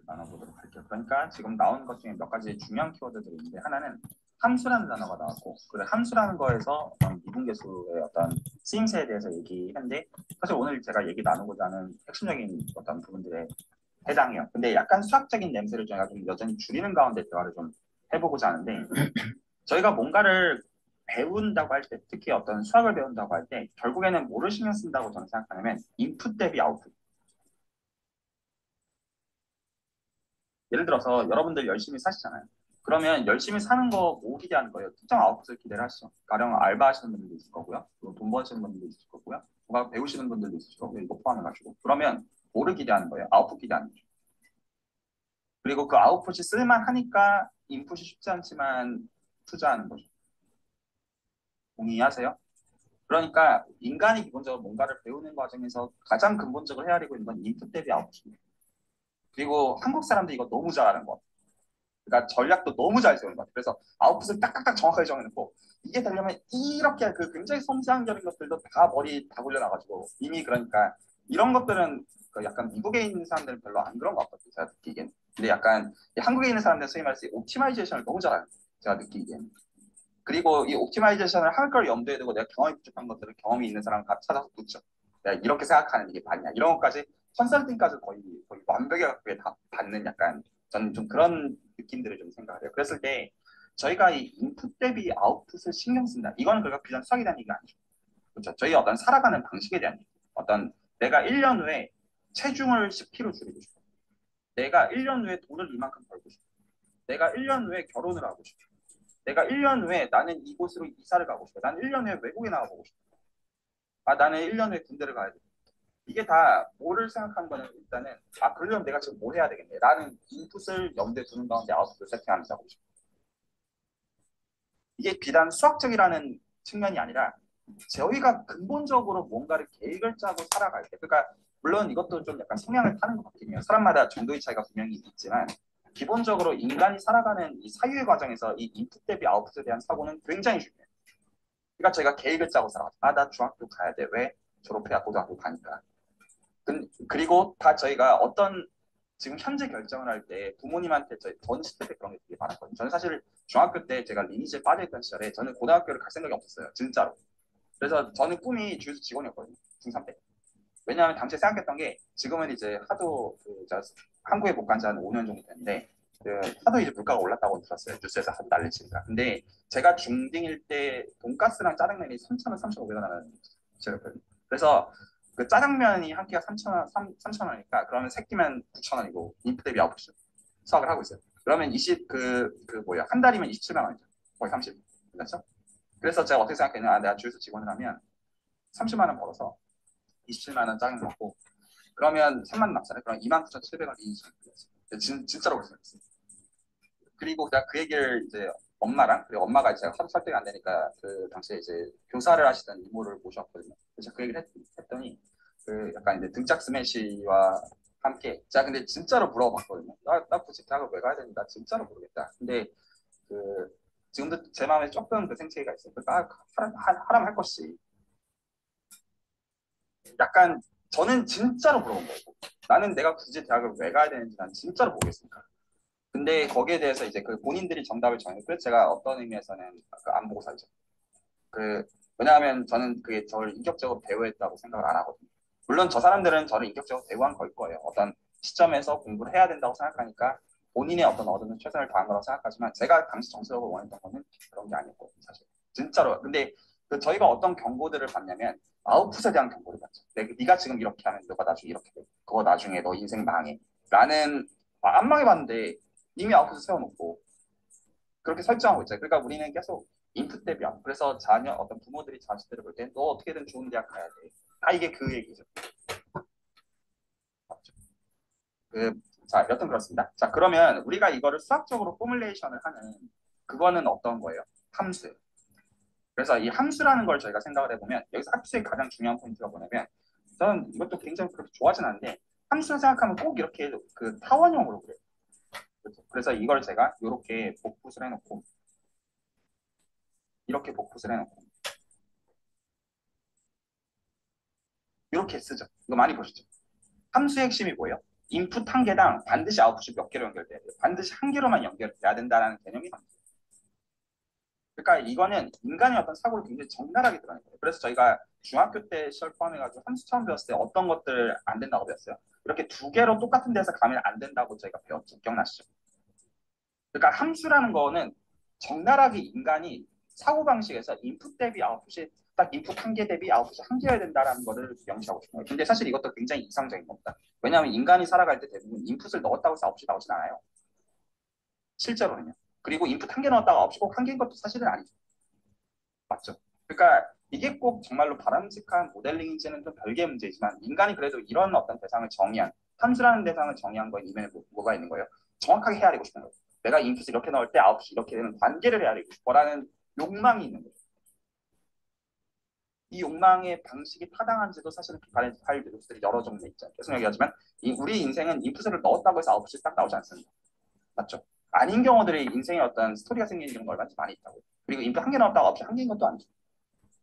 나눠보도록 할게요. 그러니까 지금 나온 것 중에 몇 가지 중요한 키워드들이 있는데 하나는 함수라는 단어가 나왔고 그 함수라는 거에서 어떤 미분계수의 어떤 쓰임새에 대해서 얘기했는데 사실 오늘 제가 얘기 나누고자 하는 핵심적인 어떤 부분들에 해당해요. 근데 약간 수학적인 냄새를 저희가 좀 여전히 줄이는 가운데 대화를 좀 해보고자 하는데 저희가 뭔가를 배운다고 할 때, 특히 어떤 수학을 배운다고 할 때 결국에는 뭐를 신경 쓴다고 저는 생각하냐면 인풋 대비 아웃풋. 예를 들어서 여러분들 열심히 사시잖아요. 그러면 열심히 사는 거 뭐 기대하는 거예요? 특정 아웃풋을 기대를 하시죠. 가령 알바 하시는 분들도 있을 거고요. 돈 버시는 분들도 있을 거고요. 뭔가 배우시는 분들도 있을 거고요. 이거 포함해가지고. 그러면 뭐를 기대하는 거예요? 아웃풋 기대하는 거죠. 그리고 그 아웃풋이 쓸만하니까 인풋이 쉽지 않지만 투자하는 거죠. 동의하세요? 그러니까 인간이 기본적으로 뭔가를 배우는 과정에서 가장 근본적으로 헤아리고 있는 건 인풋 대비 아웃풋입니다. 그리고 한국 사람들이 이거 너무 잘하는 것 같아요. 그러니까 전략도 너무 잘 세우는 것 같아요. 그래서 아웃풋을 딱딱딱 정확하게 정해놓고 이게 되려면 이렇게 그 굉장히 섬세한적인 것들도 다 머리 다 굴려놔가지고 이미 그러니까 이런 것들은 그 약간 미국에 있는 사람들은 별로 안 그런 것 같거든요. 제가 느끼기엔. 근데 약간 한국에 있는 사람들은 소위 말해서 옵티마이제이션을 너무 잘하는 거예요. 제가 느끼기엔. 그리고 이 옵티마이제이션을 할 걸 염두에 두고 내가 경험이 부족한 것들을 경험이 있는 사람을 다 찾아서 묻죠. 내가 이렇게 생각하는 이게 맞냐. 이런 것까지 컨설팅까지 거의 완벽하게 다 받는 약간 저는 좀 그런 느낌들을 좀 생각을 해요. 그랬을 때 저희가 이 인풋 대비 아웃풋을 신경 쓴다. 이거는 그렇게 비단 수학에 대한 얘기가 아니죠. 그렇죠. 저희 어떤 살아가는 방식에 대한 얘기. 어떤 내가 1년 후에 체중을 10kg 줄이고 싶어. 내가 1년 후에 돈을 이만큼 벌고 싶어. 내가 1년 후에 결혼을 하고 싶어. 내가 1년 후에 나는 이곳으로 이사를 가고 싶어. 나는 1년 후에 외국에 나가보고 싶어. 아, 나는 1년 후에 군대를 가야 돼. 이게 다 뭐를 생각하는 거는 일단은 그러려면 내가 지금 뭐 해야 되겠네. 라는 인풋을 염두에 두는 가운데 아웃풋을 세팅하면서 하고 싶어. 이게 비단 수학적이라는 측면이 아니라 저희가 근본적으로 뭔가를 계획을 짜고 살아갈 때 그러니까 물론 이것도 좀 약간 성향을 타는 것 같긴 해요. 사람마다 정도의 차이가 분명히 있지만 기본적으로 인간이 살아가는 이 사유의 과정에서 이 인풋 대비 아웃풋에 대한 사고는 굉장히 중요해요. 그러니까 저희가 계획을 짜고 살아가죠. 나 중학교 가야 돼. 왜? 졸업해야 고등학교 가니까. 그리고 다 저희가 어떤 지금 현재 결정을 할 때 부모님한테 저희 던질 때 그런 게 되게 많았거든요. 저는 사실 중학교 때 제가 리니지에 빠져있던 시절에 저는 고등학교를 갈 생각이 없었어요. 진짜로. 그래서 저는 꿈이 주유소 직원이었거든요. 중3 때. 왜냐하면 당시에 생각했던 게 지금은 이제 하도 한국에 못 간 지 한 5년 정도 됐는데 하도 이제 물가가 올랐다고 들었어요. 뉴스에서 하도 난리치니까. 근데 제가 중딩일 때 돈가스랑 짜장면이 3,000원, 3,500원 하는 시절이었거든요. 그래서 그 짜장면이 한 끼가 3,000원, 3,000원이니까 그러면 세 끼면 9,000원이고 인프 대비 아웃풋 수학을 하고 있어요. 그러면 20, 뭐야, 한 달이면 27만 원이죠. 거의 30. 그렇죠? 그래서 제가 어떻게 생각했냐. 내가 주유소 직원을 하면 30만 원 벌어서 27만 원 짜장 먹고 그러면 3만 원 남잖아요. 그럼 29,700원 이익이 되었어요. 진짜로 그렇게 생각했어요. 그리고 제가 그 얘기를 이제 엄마랑 그리고 엄마가 이제 하도 설득이 안 되니까 그 당시에 이제 교사를 하시던 이모를 모셨거든요. 그래서 그 얘기를 했더니 그 약간 이제 등짝 스매시와 함께 제가 근데 진짜로 물어봤거든요. 나 굳이 대학을 왜 가야 되는지 나 진짜로 모르겠다. 근데 그 지금도 제 마음에 조금 그 생채기가 있어요. 그러니까 하라면 할 것이 약간 저는 진짜로 물어본 거고 나는 내가 굳이 대학을 왜 가야 되는지 난 진짜로 모르겠으니까. 근데 거기에 대해서 이제 그 본인들이 정답을 정해요. 그래서 제가 어떤 의미에서는 그안 보고 살죠. 그 왜냐하면 저는 그게 저를 인격적으로 대우했다고 생각을 안 하거든요. 물론 저 사람들은 저를 인격적으로 대우한 걸 거예요. 어떤 시점에서 공부를 해야 된다고 생각하니까 본인의 어떤 얻는 최선을 다한 거라고 생각하지만 제가 당시 정서적으로 원했던 거는 그런 게 아니었거든요, 사실. 진짜로. 근데 그 저희가 어떤 경고들을 받냐면 아웃풋에 대한 경고를 받죠. 네가 지금 이렇게 하면 너가 나중에 이렇게 돼. 그거 나중에 너 인생 망해. 라는 안 망해봤는데 이미 아웃풋을 세워놓고 그렇게 설정하고 있잖아요. 그러니까 우리는 계속 인풋 대비 아웃. 그래서 자녀 어떤 부모들이 자식들을 볼 때 너 어떻게든 좋은 대학 가야 돼. 다 이게 그 얘기죠. 맞죠? 그, 자, 여튼 그렇습니다. 자, 그러면 우리가 이거를 수학적으로 포뮬레이션을 하는 그거는 어떤 거예요? 함수. 그래서 이 함수라는 걸 저희가 생각을 해보면 여기서 함수의 가장 중요한 포인트가 뭐냐면 저는 이것도 굉장히 그렇게 좋아하진 않는데 함수 생각하면 꼭 이렇게 그 타원형으로 그래요. 그렇죠? 그래서 이걸 제가 이렇게 복붙을 해놓고 이렇게 복붙을 해놓고 이렇게 쓰죠. 이거 많이 보시죠. 함수의 핵심이 뭐예요? 인풋 한 개당 반드시 아웃풋이 몇 개로 연결돼야 돼요. 반드시 한 개로만 연결돼야 된다는 개념이 함수. 그러니까 이거는 인간의 어떤 사고를 굉장히 적나라하게 드러내는 거예요. 그래서 저희가 중학교 때 시절 포함해가지고 함수 처음 배웠을 때 어떤 것들 안 된다고 배웠어요. 이렇게 두 개로 똑같은 데서 가면 안 된다고 저희가 배웠죠. 기억나시죠? 그러니까 함수라는 거는 적나라하게 인간이 사고방식에서 인풋 대비 아웃풋이 딱 인풋 한 개 대비 아웃풋이 한 개여야 된다는 거를 명시하고 싶은 거예요. 근데 사실 이것도 굉장히 이상적인 겁니다. 왜냐하면 인간이 살아갈 때 대부분 인풋을 넣었다고 해서 아웃풋이 나오진 않아요. 실제로는요. 그리고 인풋 한 개 넣었다가 아웃풋이 꼭 한 개인 것도 사실은 아니죠. 맞죠? 그러니까 이게 꼭 정말로 바람직한 모델링인지는 좀 별개의 문제이지만 인간이 그래도 이런 어떤 대상을 정의한 함수라는 대상을 정의한 거에 이면에 뭐가 있는 거예요? 정확하게 헤아리고 싶은 거예요. 내가 인풋을 이렇게 넣을 때 아웃풋이 이렇게 되는 관계를 헤아리고 싶어라는 욕망이 있는 거죠. 이 욕망의 방식이 타당한지도 사실은 비판의 파일 들이 여러 종류 있죠. 계속 얘기하지만 우리 인생은 인풋을 넣었다고 해서 아웃풋이 딱 나오지 않습니다. 맞죠? 아닌 경우들이 인생에 어떤 스토리가 생기는 경우가 얼마나 많이 있다고. 그리고 인풋 한 개 넣었다가 아웃풋이 한 개인 것도 아니죠.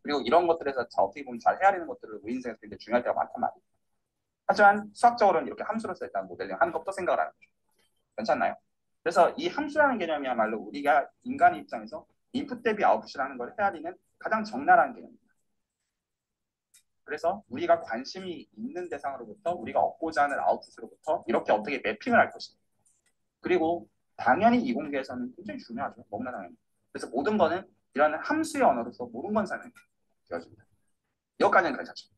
그리고 이런 것들에서 어떻게 보면 잘 헤아리는 것들을 우리 인생에서 굉장히 중요할 때가 많단 말이에요. 하지만 수학적으로는 이렇게 함수로서 일단 모델링 하는 것도 생각을 하는 거죠. 괜찮나요? 그래서 이 함수라는 개념이야말로 우리가 인간의 입장에서 인풋 대비 아웃풋이라는 걸 헤아리는 가장 적나라한 개념입니다. 그래서 우리가 관심이 있는 대상으로부터 우리가 얻고자 하는 아웃풋으로부터 이렇게 어떻게 매핑을 할 것인가. 그리고 당연히 이 공계에서는 굉장히 중요하죠. 너무나 당연히. 그래서 모든 거는 이런 함수의 언어로서 모든 건 설명되어집니다. 여기까지는 괜찮죠.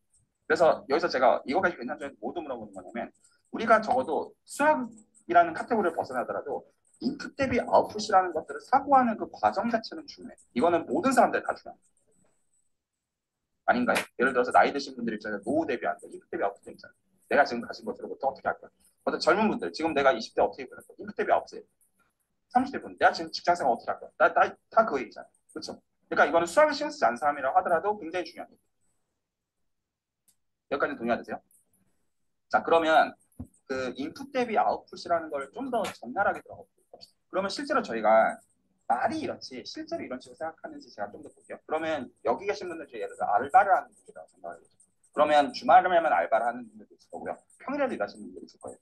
그래서 여기서 제가 이거까지 괜찮죠? 모두 물어보는 거냐면 우리가 적어도 수학이라는 카테고리를 벗어나더라도 인풋 대비 아웃풋이라는 것들을 사고하는 그 과정 자체는 중요해. 이거는 모든 사람들 다 중요합니다. 아닌가요? 예를 들어서 나이 드신 분들 입장에서 노후 대비한다. 인풋 대비 아웃풋 있잖아요. 내가 지금 가진 것으로부터 어떻게 할 거야? 어떤 젊은 분들, 지금 내가 20대 어떻게 보낼 거야? 인풋 대비 아웃풋. 30대 분, 내가 지금 직장생활 어떻게 할 거야? 다 그 얘기잖아요. 그렇죠? 그러니까 이거는 수학을 신경 쓰지 않는 사람이라고 하더라도 굉장히 중요합니다. 여기까지 동의하세요? 자, 그러면 그 인풋 대비 아웃풋이라는 걸 좀 더 적나라하게 들어가 봅시다. 그러면 실제로 저희가 말이 이렇지 실제로 이런 식으로 생각하는지 제가 좀 더 볼게요. 그러면 여기 계신 분들 중에 예를 들어 알바를 하는 분이라고 생각해보죠. 그러면 주말에만 알바를 하는 분들도 있을 거고요. 평일에도 일하시는 분들이 있을 거예요.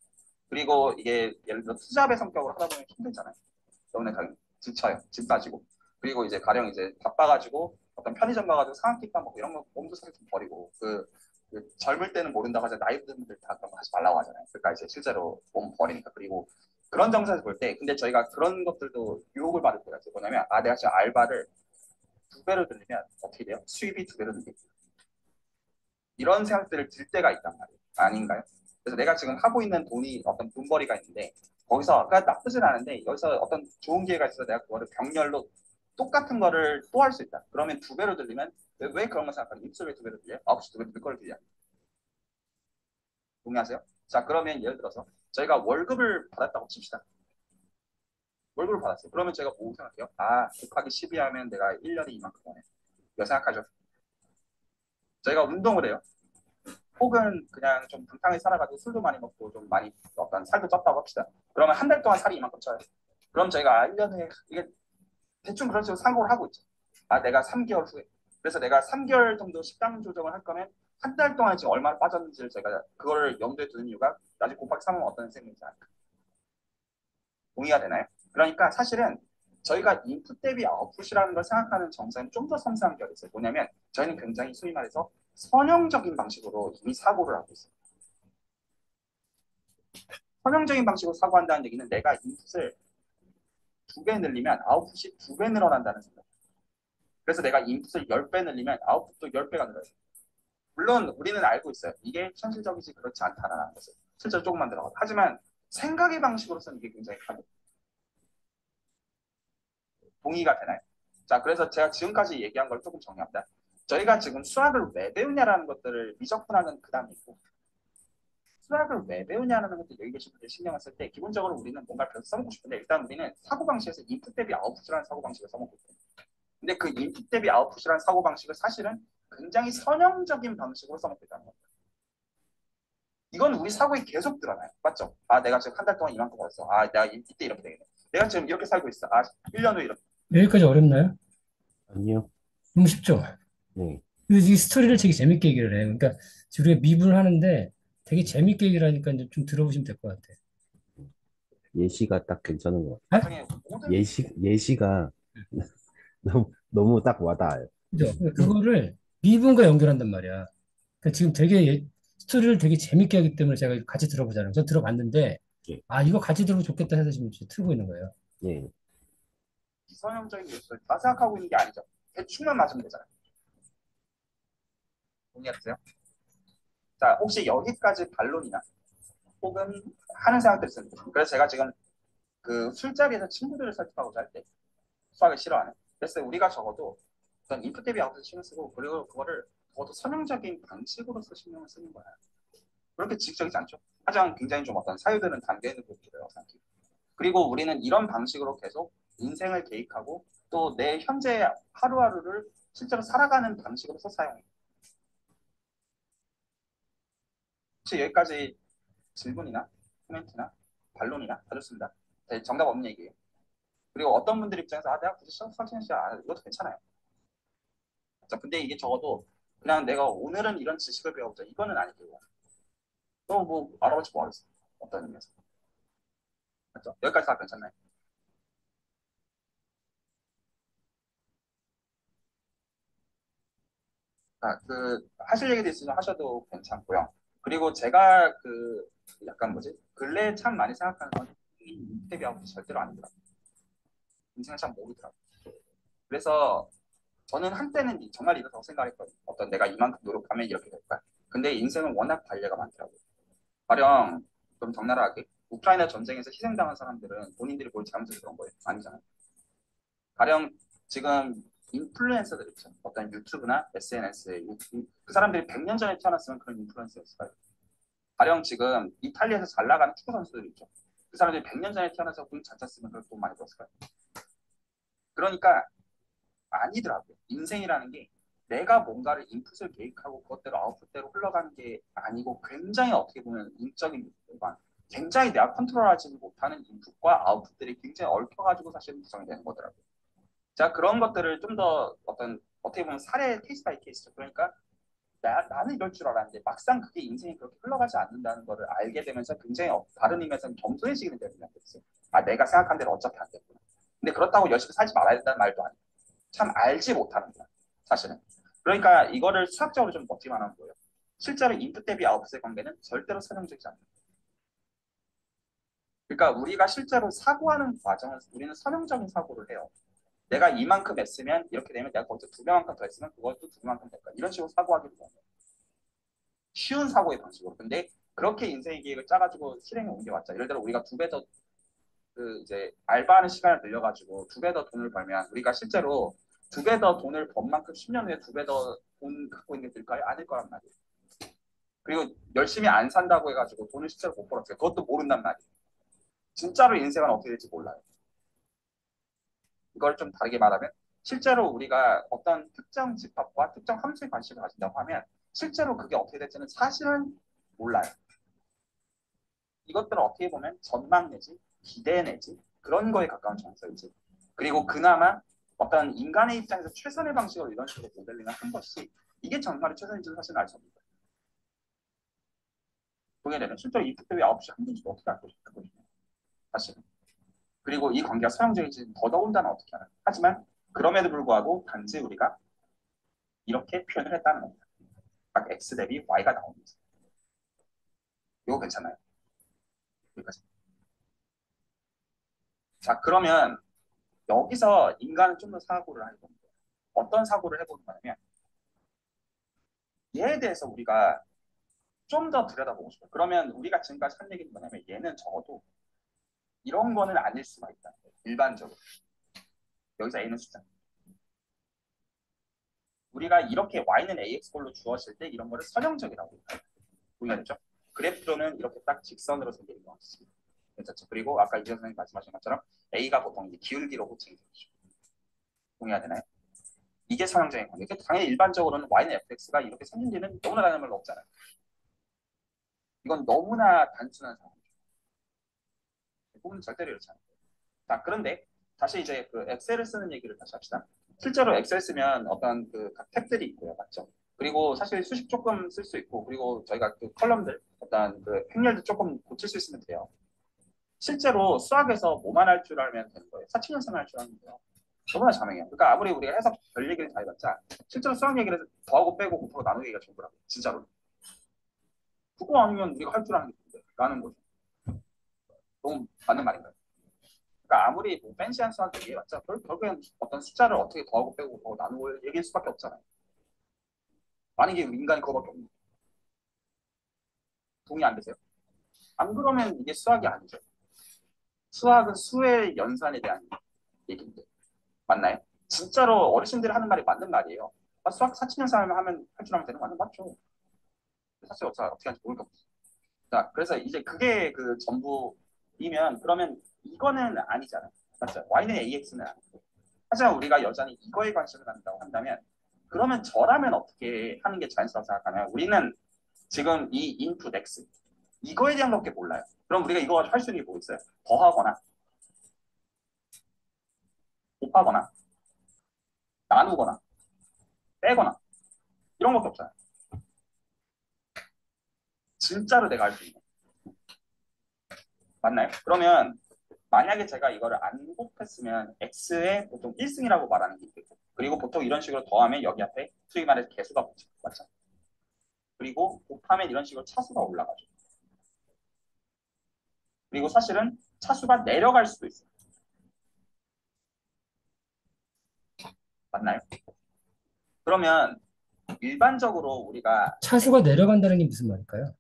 그리고 이게 예를 들어 투잡의 성격으로 하다 보면 힘들잖아요. 너무나 당연히 지쳐요. 집 가지고. 그리고 이제 가령 이제 바빠가지고 어떤 편의점 가가지고 상한끼밥 먹고 이런 거 몸도 사실 좀 버리고 그 젊을 때는 모른다고 하자 나이 든 분들 다 그런 거 하지 말라고 하잖아요. 그러니까 이제 실제로 몸 버리니까. 그리고 그런 정서에서 볼 때 근데 저희가 그런 것들도 유혹을 받을 때가 있어요. 뭐냐면 아 내가 지금 알바를 두 배로 들리면 어떻게 돼요? 수입이 두 배로 늘겠죠. 이런 생각들을 들 때가 있단 말이에요. 아닌가요? 그래서 내가 지금 하고 있는 돈이 어떤 돈벌이가 있는데 거기서 그러니까 나쁘진 않은데 여기서 어떤 좋은 기회가 있어서 내가 그거를 병렬로 똑같은 거를 또 할 수 있다. 그러면 두 배로 들리면 왜 그런 거 생각하는 입술에 두 배로 들려요? 아홉시 두 배로 들 거를 들려. 동의하세요? 자 그러면 예를 들어서 저희가 월급을 받았다고 칩시다. 월급을 받았어요. 그러면 제가 뭐 생각해요? 아 곱하기 12 하면 내가 1년에 이만큼 버네. 이거 생각하죠. 저희가 운동을 해요. 혹은 그냥 좀 불쌍하게 살아가지고 술도 많이 먹고 좀 많이 어떤 살도 쪘다고 합시다. 그러면 한 달 동안 살이 이만큼 쪄요. 그럼 저희가 1년에 이게 대충 그런 식으로 상고를 하고 있죠. 아 내가 3개월 후에 그래서 내가 3개월 정도 식단 조정을 할 거면 한 달 동안 지금 얼마나 빠졌는지를 제가 그걸 염두에 두는 이유가 나중에 곱하기 3은 어떤 생각인지 알까. 동의가 되나요? 그러니까 사실은 저희가 인풋 대비 아웃풋이라는 걸 생각하는 정서는 좀 더 섬세한 결이 있어요. 뭐냐면 저희는 굉장히 소위 말해서 선형적인 방식으로 이미 사고를 하고 있어요. 선형적인 방식으로 사고한다는 얘기는 내가 인풋을 두 배 늘리면 아웃풋이 두 배 늘어난다는 생각. 그래서 내가 인풋을 10배 늘리면 아웃풋도 10배가 늘어요. 물론 우리는 알고 있어요. 이게 현실적이지 그렇지 않다라는 것을. 실제로 조금만 들어가요. 하지만 생각의 방식으로서는 이게 굉장히 가볍. 동의가 되나요? 자, 그래서 제가 지금까지 얘기한 걸 조금 정리합니다. 저희가 지금 수학을 왜 배우냐라는 것들을 미적분하는 그 다음에 있고 수학을 왜 배우냐라는 것들 여기 계신 분들 신경을 쓸 때 기본적으로 우리는 뭔가 배워서 써먹고 싶은데 일단 우리는 사고방식에서 인풋 대비 아웃풋이라는 사고방식을 써먹고 있거든요. 근데 그 인풋 대비 아웃풋이라는 사고방식을 사실은 굉장히 선형적인 방식으로 써먹고 있다는 겁니다. 이건 우리 사고에 계속 드러나요. 맞죠? 아 내가 지금 한 달 동안 이만큼 벌었어. 아 내가 이때 이렇게 되겠네. 내가 지금 이렇게 살고 있어. 아 1년 후에 이렇게. 여기까지 어렵나요? 아니요. 너무 쉽죠? 네. 이 스토리를 되게 재밌게 얘기를 해요. 그러니까 지금 우리가 미분을 하는데 되게 재밌게 얘기를 하니까 이제 좀 들어보시면 될 것 같아. 예시가 딱 괜찮은 것 같아요. 아, 세상에 모든 예시가 너무 딱 와닿아요. 그죠? 그거를 미분과 연결한단 말이야. 그러니까 지금 되게 스토리를 되게 재밌게 하기 때문에 제가 같이 들어보잖아요. 저 들어봤는데, 예, 아, 이거 같이 들으면 좋겠다 해서 지금 틀고 있는 거예요. 예, 비선형적인 요소를 다 생각하고 있는 게 아니죠. 대충만 맞으면 되잖아요. 동의하세요? 자, 혹시 여기까지 반론이나 혹은 하는 생각들이 있습니다. 그래서 제가 지금 그 술자리에서 친구들을 설득하고자 할 때 수학을 싫어하는. 그래서 우리가 적어도 어떤 인풋 대비 아웃풋 신경 쓰고 그리고 그거를 더더 선형적인 방식으로서 신경을 쓰는 거야. 그렇게 지식적이지 않죠? 하지만 굉장히 좀 어떤 사유들은 담겨 있는 부분이라고 생각해요. 그리고 우리는 이런 방식으로 계속 인생을 계획하고 또 내 현재 하루하루를 실제로 살아가는 방식으로서 사용해요. 혹시 여기까지 질문이나 코멘트나 반론이나 다 좋습니다. 네, 정답 없는 얘기예요. 그리고 어떤 분들 입장에서 아 내가 굳이 석진씨 이것도 괜찮아요. 자, 근데 이게 적어도 그냥 내가 오늘은 이런 지식을 배워보자 이거는 아니고 또 뭐 알아보지 뭐 하겠어. 어떤 의미에서. 맞죠? 여기까지 다 괜찮나요? 아, 그 하실 얘기도 있으면 하셔도 괜찮고요. 그리고 제가 그 약간 뭐지? 근래에 참 많이 생각하는 건 인테비하고 절대로 아니더라고요. 인생을 참 모르더라고요. 그래서 저는 한때는 정말 이렇다고 생각했거든요. 어떤 내가 이만큼 노력하면 이렇게 될 거야. 근데 인생은 워낙 관례가 많더라고요. 가령 좀 적나라하게 우크라이나 전쟁에서 희생당한 사람들은 본인들이 뭘 잘못해서 그런 거예요. 아니잖아요. 가령 지금 인플루엔서들 있죠. 어떤 유튜브나 SNS에 그 사람들이 100년 전에 태어났으면 그런 인플루엔서였을까요? 가령 지금 이탈리아에서 잘 나가는 축구 선수들 있죠. 그 사람들이 100년 전에 태어나서 돈 잘 찼으면 그걸 돈 많이 벌었을까요? 그러니까 아니더라고요. 인생이라는 게 내가 뭔가를 인풋을 계획하고 그것대로 아웃풋대로 흘러가는 게 아니고 굉장히 어떻게 보면 인적인 부분과 굉장히 내가 컨트롤하지 못하는 인풋과 아웃풋들이 굉장히 얽혀가지고 사실 구성이 되는 거더라고요. 자, 그런 것들을 좀 더 어떤 어떻게 보면 사례 케이스 바이 케이스죠. 그러니까 나는 이럴 줄 알았는데 막상 그게 인생이 그렇게 흘러가지 않는다는 거를 알게 되면서 굉장히 다른 의미에서는 겸손해지게 되는 면이 있어요. 아, 내가 생각한 대로 어차피 안 됐구나. 근데 그렇다고 열심히 살지 말아야 된다는 말도 아니고 참 알지 못합니다. 사실은. 그러니까 이거를 수학적으로 좀 먹기만 하는 거예요. 실제로 인풋 대비 아웃풋의 관계는 절대로 선형적이지 않아요. 그러니까 우리가 실제로 사고하는 과정은 우리는 선형적인 사고를 해요. 내가 이만큼 했으면 이렇게 되면 내가 거기서 두 배만큼 더 했으면 그것도 두 배만큼 될까. 이런 식으로 사고하기도 해요. 쉬운 사고의 방식으로. 근데 그렇게 인생의 계획을 짜가지고 실행에 옮겨왔자. 예를 들어 우리가 두 배 더 그 이제 알바하는 시간을 늘려가지고 두 배 더 돈을 벌면 우리가 실제로 두 배 더 돈을 번 만큼 10년 후에 두 배 더 돈 갖고 있는 게 될까요? 아닐 거란 말이에요. 그리고 열심히 안 산다고 해가지고 돈을 실제로 못 벌었어요. 그것도 모른단 말이에요. 진짜로 인생은 어떻게 될지 몰라요. 이걸 좀 다르게 말하면 실제로 우리가 어떤 특정 집합과 특정 함수에 관심을 가진다고 하면 실제로 그게 어떻게 될지는 사실은 몰라요. 이것들을 어떻게 보면 전망 내지 기대 내지 그런 거에 가까운 정서이지. 그리고 그나마 어떤 인간의 입장에서 최선의 방식으로 이런 식으로 모델링을 한 것이 이게 정말의 최선인지는 사실 알 수 없는 거예요. 그게 되면 실제로 이 특별히 9시 한 개씩 어떻게 알 것이냐. 사실은. 그리고 이 관계가 서양적인지 더더군다나 어떻게 하나. 하지만 그럼에도 불구하고 단지 우리가 이렇게 표현을 했다는 겁니다. 각 x 대비 y가 나옵니다. 이거 괜찮아요? 여기까지. 자, 그러면 여기서 인간은 좀 더 사고를 하는 겁니다. 어떤 사고를 해보는 거냐면 얘에 대해서 우리가 좀 더 들여다보고 싶어요. 그러면 우리가 지금까지 한 얘기는 뭐냐면 얘는 적어도 이런 거는 아닐 수가 있다. 일반적으로. 여기서 A는 숫자. 우리가 이렇게 Y는 AX꼴로 주어질 때 이런 거를 선형적이라고 해요. 보이겠죠? 그래프로는 이렇게 딱 직선으로 생기는 거 같습니다. 괜찮죠? 그리고 아까 이재 선생님 말씀하신 것처럼 A가 보통 이제 기울기로 호칭이 되죠. 동의해야 되나요? 이게 선형적인 관계. 당연히 일반적으로는 Y는 fx가 이렇게 생긴 일은 너무나 당연한 말로 없잖아요. 이건 너무나 단순한 상황이죠. 대부분 절대로 이렇지 않아요. 자, 그런데 다시 이제 그 엑셀을 쓰는 얘기를 다시 합시다. 실제로 엑셀 쓰면 어떤 그각 탭들이 있고요. 맞죠? 그리고 사실 수식 조금 쓸 수 있고, 그리고 저희가 그 컬럼들, 어떤 그 획렬도 조금 고칠 수 있으면 돼요. 실제로 수학에서 뭐만 할 줄 알면 되는 거예요. 사칙연산 할 줄 알면 돼요. 너무나 자명해요. 그러니까 아무리 우리가 해석 별 얘기를 다 해봤자 실제로 수학 얘기를 해서 더하고 빼고 곱하고 나누기가 전부라고. 진짜로. 그거 아니면 우리가 할 줄 아는 게 뭔데? 라는 거죠. 너무 맞는 말인가요? 그러니까 아무리 뭐 팬시한 수학 얘기해봤자 결국엔 어떤 숫자를 어떻게 더하고 빼고 곱하고 나누고 얘기할 수밖에 없잖아요. 만약에 인간이 그거밖에 없는 거예요. 동의 안 되세요? 안 그러면 이게 수학이 아니죠. 수학은 수의 연산에 대한 얘기인데. 맞나요? 진짜로 어르신들이 하는 말이 맞는 말이에요. 아, 수학 사치년산 하면 할 줄 알면 되는 거 아니야? 맞죠? 사실 어떻게 하는지 모를 것 같아요. 자, 그래서 이제 그게 그 전부이면 그러면 이거는 아니잖아요. 맞죠? y는 ax는 아니고. 하지만 우리가 여전히 이거에 관심을 갖는다고 한다면 그러면 저라면 어떻게 하는 게 자연스럽다고 생각하면 우리는 지금 이 input x 이거에 대한 것밖에 몰라요. 그럼 우리가 이거 가지고 할 수 있는 게 뭐 있어요? 더하거나 곱하거나 나누거나 빼거나 이런 것도 없잖아요. 진짜로 내가 할 수 있는. 맞나요? 그러면 만약에 제가 이거를 안 곱했으면 x의 보통 1승이라고 말하는 게 있겠고 그리고 보통 이런 식으로 더하면 여기 앞에 소위 말해서 개수가 붙죠. 맞죠? 그리고 곱하면 이런 식으로 차수가 올라가죠. 그리고 사실은 차수가 내려갈 수도 있어요. 맞나요? 그러면 일반적으로 우리가 차수가 내려간다는 게 무슨 말일까요?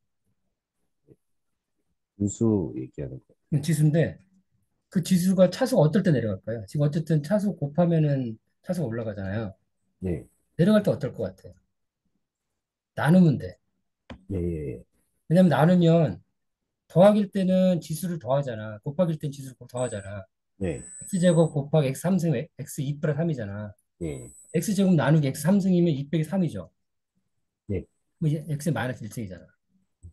분수 얘기하는 거. 지수인데 그 지수가 차수가 어떨 때 내려갈까요? 지금 어쨌든 차수 곱하면은 차수가 올라가잖아요. 네, 내려갈 때 어떨 것 같아요? 나누면 돼. 예, 예, 예. 왜냐면 나누면 더하기일 때는 지수를 더하잖아. 곱하기일 때는 지수를 더하잖아. 네, x제곱 곱하기 x3승 x2 플러스 3이잖아. 예, x제곱 나누기 x3승이면 2 빼기 3이죠. 예, 뭐 이제 x 마이너스 1승이잖아.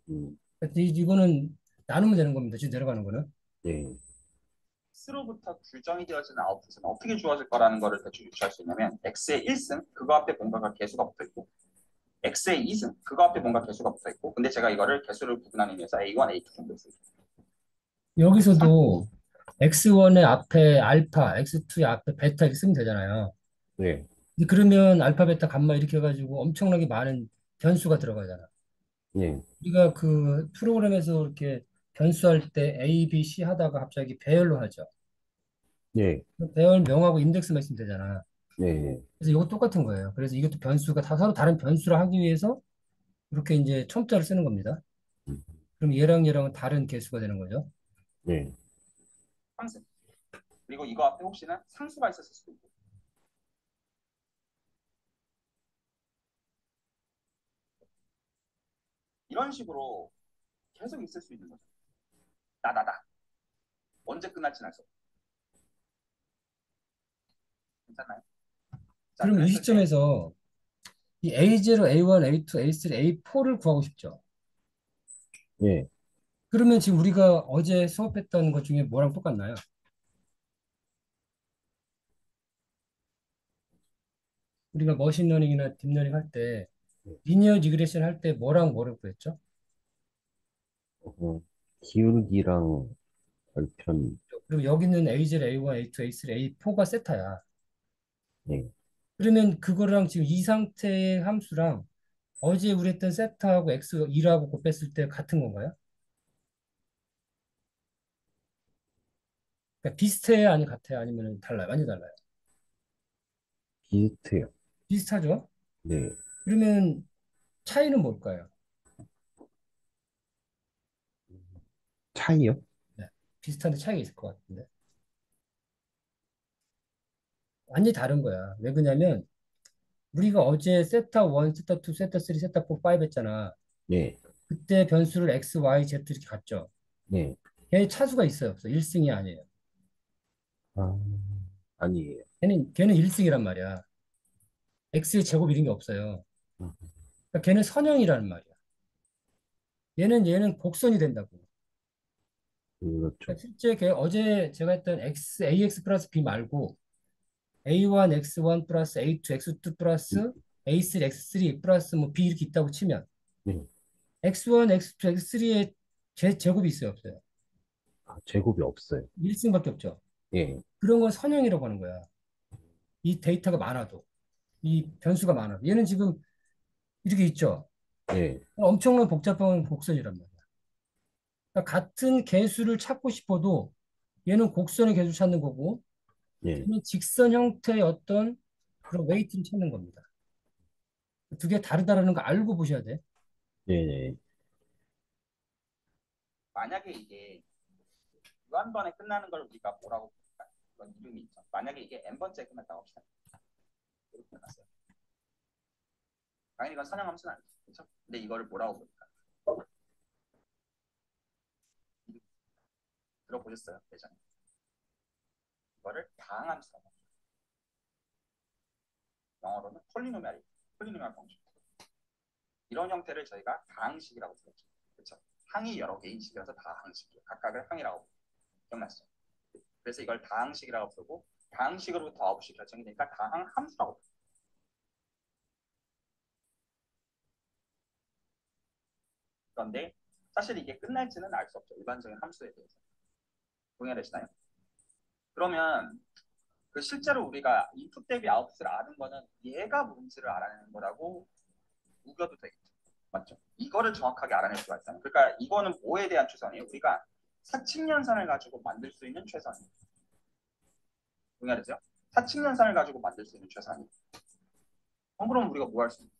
음, 이거는 나누면 되는 겁니다. 지금 내려가는 거는. 예, x로부터 규정이 되어지는 아웃풋은 어떻게 주어질 거라는 거를 대충 유추할 수 있냐면 x의 1승 그거 앞에 뭔가가 개수가 붙어 있고 x의 2승 그거 앞에 뭔가 개수가 붙어 있고 근데 제가 이거를 개수를 구분하는 의미에서 a1, a2 정도 써요. 여기서도 x1의 앞에 알파, x2의 앞에 베타 이렇게 쓰면 되잖아요. 네, 근데 그러면 알파, 베타, 감마 이렇게 해가지고 엄청나게 많은 변수가 들어가잖아. 예, 우리가 그 프로그램에서 이렇게 변수할 때 A, B, C 하다가 갑자기 배열로 하죠. 예, 그 배열 명하고 인덱스만 있으면 되잖아. 네, 그래서 이거 똑같은 거예요. 그래서 이것도 변수가 다 서로 다른 변수를 하기 위해서 이렇게 이제 첨자를 쓰는 겁니다. 음, 그럼 얘랑 얘랑은 다른 개수가 되는 거죠. 네, 상승 그리고 이거 앞에 혹시나 상수가 있었을 수도 있고 이런 식으로 계속 있을 수 있는 거죠. 나다다 언제 끝날지 알수 없고 괜찮나요? 자 그럼 이 그랬을 때 시점에서 이 A0, A1, A2, A3, A4를 구하고 싶죠. 예, 그러면 지금 우리가 어제 수업했던 것 중에 뭐랑 똑같나요? 우리가 머신러닝이나 딥러닝 할 때, 리니어 리그레션 할 때 뭐랑 뭐를 구했죠? 어, 기울기랑 별편, 그리고 여기는 A0, A1, A2, A3, A4가 세타야. 예, 그러면 그거랑 지금 이 상태의 함수랑 어제 우리 했던 세타하고 X2라고 곱했을 때 같은 건가요? 그러니까 비슷해요? 아니면 같아요? 아니면 달라요? 완전 달라요? 비슷해요. 비슷하죠? 네, 그러면 차이는 뭘까요? 차이요? 네. 비슷한데 차이가 있을 것 같은데. 완전히 다른 거야. 왜 그러냐면 우리가 어제 세타 1, 세타 2, 세타 3, 세타 4, 5 했잖아. 네, 그때 변수를 X, Y, Z 이렇게 갔죠. 네, 걔 차수가 있어요. 없어. 1승이 아니에요. 아, 아니에요. 걔는 1승이란 말이야. X의 제곱 이런 게 없어요. 음, 그러니까 걔는 선형이라는 말이야. 얘는 곡선이 된다고. 그렇죠. 그러니까 실제 걔 어제 제가 했던 AX 플러스 B 말고 A1, X1 플러스 A2, X2 플러스 A3, X3 플러스 뭐 B 이렇게 있다고 치면 네. X1, X2, X3의 제곱이 있어요, 없어요? 아, 제곱이 없어요. 1승밖에 없죠. 예, 그런 건 선형이라고 하는 거야. 이 데이터가 많아도, 이 변수가 많아도. 얘는 지금 이렇게 있죠. 예, 엄청난 복잡한 곡선이란 말이야. 그러니까 같은 개수를 찾고 싶어도 얘는 곡선의 개수 찾는 거고, 예, 얘는 직선 형태의 어떤 그런 웨이트를 찾는 겁니다. 두 개 다르다라는 거 알고 보셔야 돼. 예, 예, 만약에 이게 유한번에 끝나는 걸 우리가 뭐라고 부를까? 그런 이름이 있죠. 만약에 이게 n번째 끝났다고 합시다. 이렇게 끝났어요. 당연히 이건 선형함수는 아니죠. 그렇죠? 근데 이거를 뭐라고 부를까? 들어보셨어요? 예전에. 이거를 다항함수라고 합니다. 영어로는 폴리노미알 방식. 이런 형태를 저희가 다항식이라고 부르죠. 그렇죠? 항이 여러 개인 식이라서 다항식이에요. 각각을 항이라고 부르죠. 기억나시죠? 그래서 이걸 다항식이라고 부르고 다항식으로부터 아웃풋이 결정이 되니까 다항함수라고 부르죠. 그런데 사실 이게 끝날지는 알 수 없죠. 일반적인 함수에 대해서. 동의하시나요? 그러면 그 실제로 우리가 인풋 대비 아웃풋을 아는 거는 얘가 뭔지를 알아내는 거라고 우겨도 되겠죠. 맞죠? 이거를 정확하게 알아낼 수가 있잖아요. 그러니까 이거는 뭐에 대한 최선이에요? 우리가 사칙연산을 가지고 만들 수 있는 최선이에요. 동의하세요? 사칙연산을 가지고 만들 수 있는 최선이에요. 그럼 우리가 뭐 할 수 있는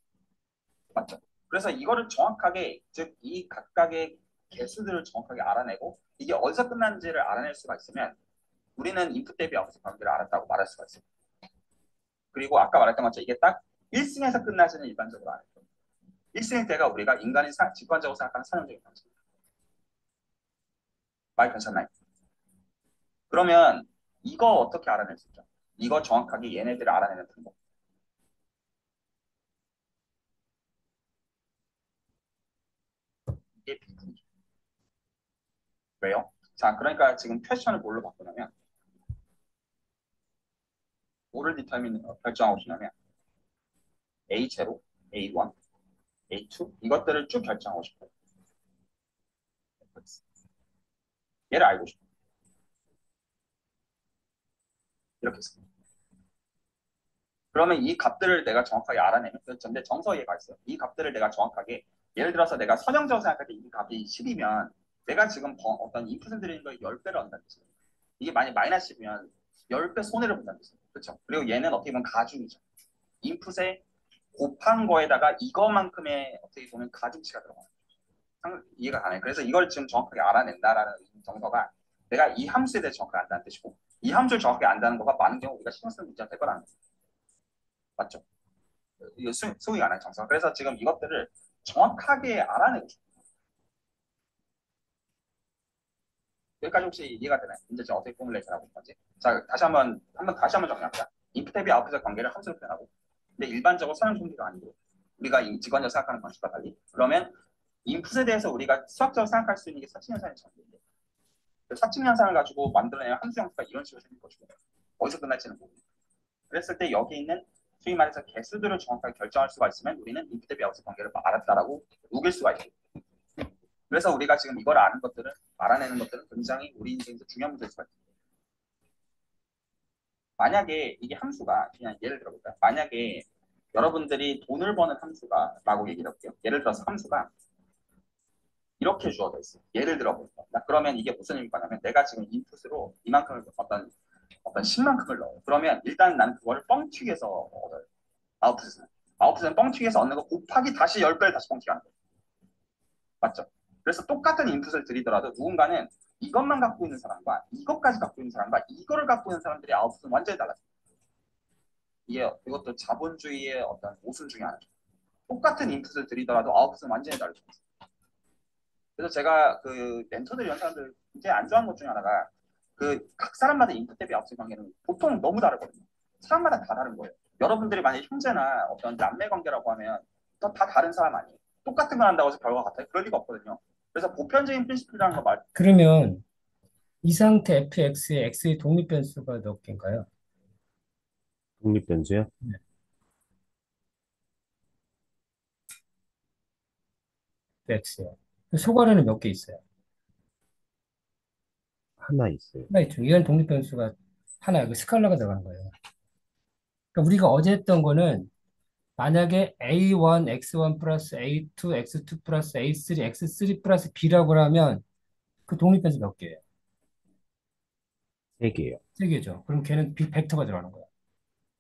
맞죠? 그래서 이거를 정확하게 즉 이 각각의 개수들을 정확하게 알아내고 이게 어디서 끝났는지를 알아낼 수가 있으면 우리는 인풋 대비 아웃풋 관계를 알았다고 말할 수가 있어요. 그리고 아까 말했던 것처럼 이게 딱 1승에서 끝나지는 일반적으로 안 해요. 1승일 때가 우리가 인간이 직관적으로 생각하는 선형적인 방식입니다. 말 괜찮나요? 그러면 이거 어떻게 알아낼 수 있죠? 이거 정확하게 얘네들을 알아내는 방법. 이게 비분이죠. 왜요? 자, 그러니까 지금 퀘션을 뭘로 바꾸냐면 뭐를 결정하고 싶냐면 A0, A1, A2 이것들을 쭉 결정하고 싶어요. 얘를 알고 싶어요. 이렇게 해서. 그러면 이 값들을 내가 정확하게 알아내면 근데 정서에가 있어요. 이 값들을 내가 정확하게 예를 들어서 내가 선형적으로 생각할 때 이 값이 10이면 내가 지금 어떤 인풋을 드리는 걸 10배를 한다는 뜻이에요. 이게 만약 마이너스 10이면 10배 손해를 본다는 뜻이에요. 그렇죠? 그리고 얘는 어떻게 보면 가중이죠. 인풋에 곱한 거에다가 이거만큼의 어떻게 보면 가중치가 들어가요. 이해가 가나요? 그래서 이걸 지금 정확하게 알아낸다라는 정서가 내가 이 함수에 대해 정확하게 안다는 뜻이고 이 함수를 정확하게 안다는 거가 많은 경우 우리가 신경 쓰는 문제가 될 거라는 거죠. 맞죠? 이거 소위 말하는 정서. 그래서 지금 이것들을 정확하게 알아내고 싶어요. 여기까지 혹시 이해가 되나요? 이제 제가 어떻게 포뮬레이션 하고 있는 건지. 자, 다시 한번 정리합니다. 인풋 대비 아웃풋의 관계를 함수로 표현하고, 근데 일반적으로 선형 통계가 아니고, 우리가 직관적으로 생각하는 방식과 달리, 그러면 인풋에 대해서 우리가 수학적으로 생각할 수 있는 게 사칙연산의 정리인데, 그 사칙연산을 가지고 만들어내는 함수 형태가 이런 식으로 생길 것이고, 어디서 끝날지는 모르고. 그랬을 때 여기 있는 소위 말해서 개수들을 정확하게 결정할 수가 있으면 우리는 인풋 대비 아웃풋 관계를 알았다라고 우길 수가 있어요. 그래서 우리가 지금 이걸 아는 것들은 알아내는 것들은 굉장히 우리 인생에서 중요한 문제일 수가 있어요. 만약에 이게 함수가 그냥 예를 들어볼까요? 만약에 여러분들이 돈을 버는 함수가 라고 얘기를 할게요. 예를 들어서 함수가 이렇게 주어져 있어요. 예를 들어볼게요. 그러면 이게 무슨 의미가 냐면 내가 지금 인풋으로 이만큼을 어떤 10만큼을 넣어요. 그러면 일단 난 그걸 뻥튀기해서 얻어요. 아웃풋은. 아웃풋은 뻥튀기해서 얻는 거 곱하기 다시 10배를 다시 뻥튀기 하는 거예요. 맞죠? 그래서 똑같은 인풋을 드리더라도 누군가는 이것만 갖고 있는 사람과 이것까지 갖고 있는 사람과 이거를 갖고 있는 사람들의 아웃풋은 완전히 달라요. 이것도 자본주의의 어떤 모순 중에 하나죠. 똑같은 인풋을 드리더라도 아웃풋은 완전히 다르죠. 그래서 제가 그 멘토들 이런 사람들 굉장히 안 좋아하는 것 중에 하나가 그 각 사람마다 인풋 대비 아웃풋 관계는 보통 너무 다르거든요. 사람마다 다 다른 거예요. 여러분들이 만약 형제나 어떤 남매 관계라고 하면 다 다른 사람 아니에요. 똑같은 걸 한다고 해서 결과가 같아요? 그럴 리가 없거든요. 그래서 보편적인 프린시플이라는 거 말, 그러면 이 상태 fx의 x의 독립 변수가 몇 개인가요? 독립변수요? 네. x예요. 소괄호는 몇 개 있어요? 하나 있어요. 하나 있죠. 이건 독립변수가 하나, 그 스칼라가 들어가는 거예요. 그러니까 우리가 어제 했던 거는 만약에 A1, X1 플러스 A2, X2 플러스 A3, X3 플러스 B라고 하면 그 독립변수 몇 개예요? 세 개요. 세 개죠. 그럼 걔는 벡터가 들어가는 거예요.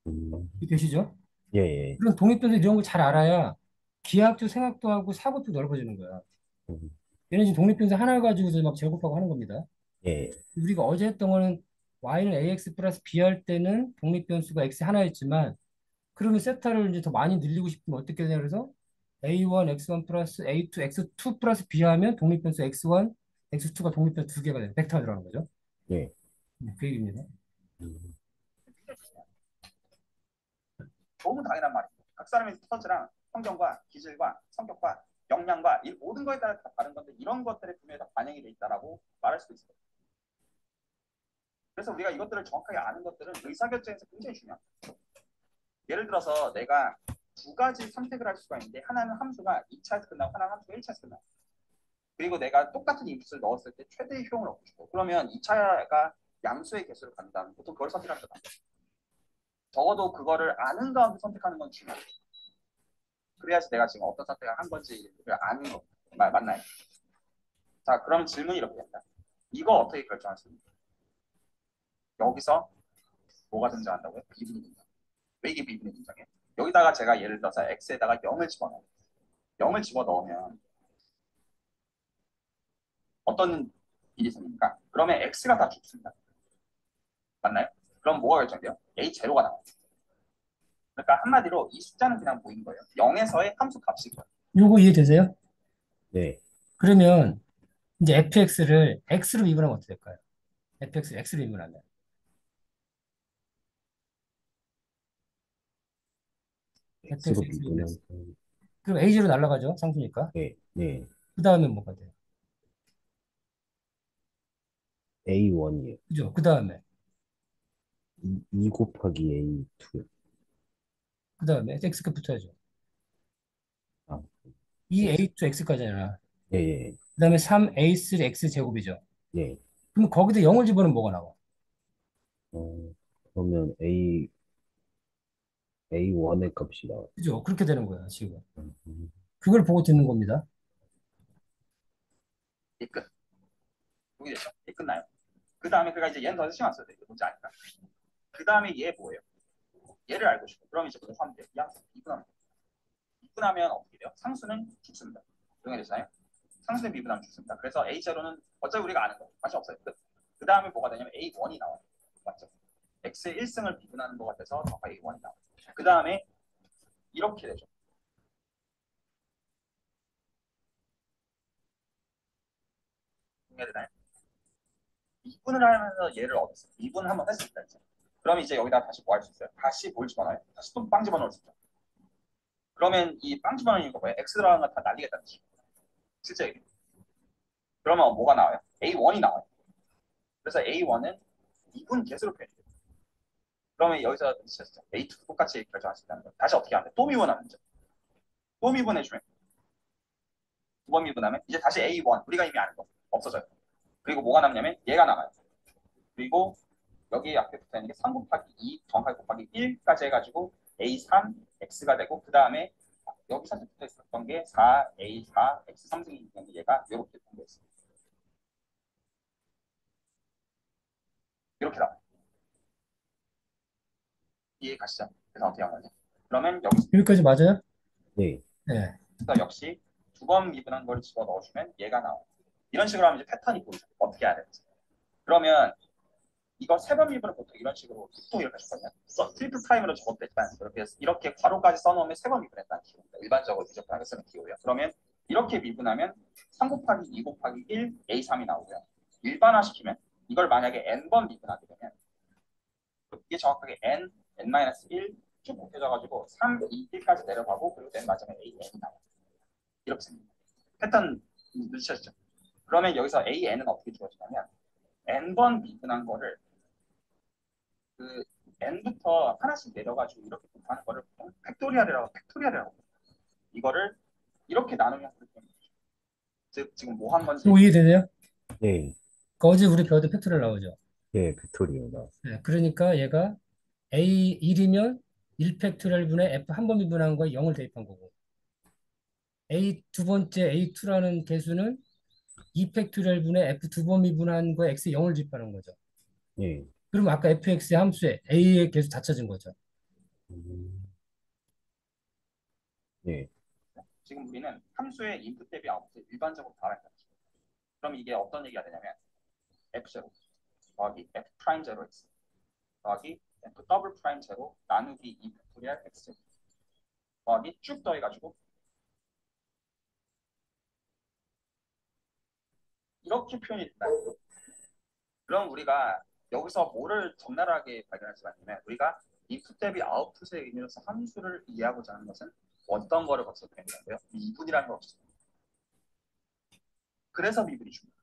음, 되시죠? 예, 예. 그런 독립변수 이런 거 잘 알아야 기하학도 생각도 하고 사고도 넓어지는 거야. 음, 얘는 지금 독립변수 하나 가지고서 막 제곱하고 하는 겁니다. 예, 우리가 어제 했던 거는 y는 ax 플러스 b 할 때는 독립변수가 x 하나였지만 그러면 세타를 이제 더 많이 늘리고 싶으면 어떻게 되냐 그래서 a1 x1 플러스 a2 x2 플러스 b 하면 독립변수 x1 x2가 독립변수 두 개가 돼요. 벡터가 들어가는 거죠. 예. 그 얘기입니다. 음, 너무 당연한 말이에요. 각 사람의 스터즈랑 성경과 기질과 성격과 역량과 이 모든 거에 따라 다 다른 건데 이런 것들의 분명히 다 반영이 돼 있다라고 말할 수도 있어요. 그래서 우리가 이것들을 정확하게 아는 것들은 의사결정에서 굉장히 중요해요. 예를 들어서 내가 두 가지 선택을 할 수가 있는데 하나는 함수가 2차에서 끝나고 하나는 함수가 1차에서 끝나고 그리고 내가 똑같은 인풋을 넣었을 때 최대의 효용을 얻고 싶어. 그러면 2차가 양수의 개수를 갖는다면 보통 그걸 선택할 거다. 적어도 그거를 아는 가운데 선택하는 건 중요해요. 그래야지 내가 지금 어떤 선택을 한 건지를 아는 거 맞나요? 자, 그럼 질문이 이렇게 된다. 이거 어떻게 결정할 수 있는지. 여기서 뭐가 등장한다고요? 비분이 등장. 왜 이게 비분이 등장해? 여기다가 제가 예를 들어서 x에다가 0을 집어넣어요. 0을 집어넣으면 어떤 일이 생깁니까? 그러면 x가 다 죽습니다. 맞나요? 그럼 뭐가 결정돼요? a 제로가 나와요. 그러니까 한마디로 이 숫자는 그냥 보인 거예요. 0에서의 함수 값이고요. 요거 이해되세요? 네. 그러면 이제 fx를 x로 미분하면 어떻게 될까요? fx를 x로 미분하면 fx X로 x로 미분했어. 미분한, 그럼 a0 날라가죠. 상수니까. 예, 예. 그 다음에 뭐가 돼요? A1이요. 그죠? 그 다음에 2 곱하기 A2. 그 다음에 x가 붙어야죠. 아, X. 2a2 x까지잖아. 예, 예, 그 다음에 3a3 x 제곱이죠. 예. 그럼 거기다 0을 집어넣으면 뭐가 나와? 그러면 A1의 값이 나와요. 그죠? 그렇게 되는 거야, 지금. 음, 그걸 보고 듣는 겁니다. 이 끝. 여기 됐죠? 이 끝나요. 그 다음에 그가 이제 얘는 더 신경 안 써도 돼요. 뭔지 아니까. 그 다음에 얘 뭐예요? 얘를 알고 싶어. 그럼 이제 뭐 하면 돼요? 이 함수 미분하면 돼요. 미분하면 어떻게 돼요? 상수는 죽습니다. 동의되시나요? 상수는 미분하면 죽습니다. 그래서 A0는 어차피 우리가 아는 거 관심 없어요. 끝. 그 다음에 뭐가 되냐면 A1이 나와요. 맞죠? X의 1승을 미분하는 것 같아서 더 A1이 나와요. 그 다음에 이렇게 되죠. 동의되나요? 미분을 하면서 얘를 얻었어요. 미분을 한번 했습니다. 이제. 그럼 이제 여기다 다시 뭐 할 수 있어요? 다시 뭘 집어넣어요? 다시 또 빵 집어넣을 수 있죠. 그러면 이 빵 집어넣는 거 뭐예요? X 들어가는 거 다 날리겠다는 뜻이에요. 실제 얘기. 그러면 뭐가 나와요? A1이 나와요. 그래서 A1은 미분 개수로 표현해요. 그러면 여기서 A2 똑같이 결정할 수 있다는 거. 다시 어떻게 하면 돼? 또 미분하면 되죠. 또 미분해주면 두 번 미분하면 이제 다시 A1 우리가 이미 아는 거 없어져요. 그리고 뭐가 남냐면 얘가 남아요. 그리고 여기 앞에 붙어 있는 게 3 곱하기 2 정확하게 곱하기 1까지 해가지고 A3 X가 되고 그 다음에 여기서 붙어 있었던 게 4 A4 X3승이 있는데 얘가 이렇게 붙어 있어요. 이렇게 나와요. 이해 가시죠? 그래서 어떻게 하는 거지? 그러면 여기서 여기까지 맞아요? 네. 네. 역시 두 번 미분한 걸 집어 넣어주면 얘가 나와요. 이런 식으로 하면 이제 패턴이 보이죠. 어떻게 해야 되는지. 그러면 이거 세 번 미분을 보통 이런 식으로 보통 이렇게 하거든요. 트리플 프라임으로 적어도 되지만 이렇게 괄호까지 써놓으면 세 번 미분했다는 기호입니다. 일반적으로 미적분하게 쓰는 기호예요. 그러면 이렇게 미분하면 3 곱하기 2 곱하기 1 A3이 나오고요. 일반화시키면 이걸 만약에 n번 미분하게 되면 이게 정확하게 n-1 쭉 곱해져가지고 3, 2, 1까지 내려가고 그리고 맨 마지막에 an이 나와요. 이렇게 생깁니다. 패턴 눈치채셨죠? 그러면 여기서 an은 어떻게 주어지냐면 n번 미분한 거를 그 n부터 하나씩 내려가지고 이렇게 곱하는 거를 팩토리얼이라고 이거를 이렇게 나누면 그렇게 됩니다. 즉 지금 뭐 한 건지 또 이해되네요? 네. 그 어제 우리 배우던 팩토리얼 나오죠. 네, 팩토리오 나왔어요. 네, 그러니까 얘가 A 1이면 1 팩토리얼 분의 F 한 번 미분한 거에 0을 대입한 거고 A 두 번째 A2라는 개수는 2 팩토리얼 분의 F 두 번 미분한 거에 X에 0을 대입하는 거죠. 네. 그럼 아까 fx의 함수에 a의 개수 다 찾은 거죠. 음, 네. 지금 우리는 함수의 인풋 대비 아웃풋을 일반적으로 바란다. 그럼 이게 어떤 얘기가 되냐면 f0 더하기 f 프라임 0x 더하기 f 더블 프라임 0 나누기 2 팩토리얼 x 더하기 쭉 더해가지고 이렇게 표현이 된다. 그럼 우리가 여기서 뭐를 적나라하게 발견할 수가 있냐면 우리가 인풋 대비 아웃풋의 의미로서 함수를 이해하고자 하는 것은 어떤 거를 거쳐서 표현되는데요? 미분이라는 걸 없어요. 그래서 미분이 중요해요.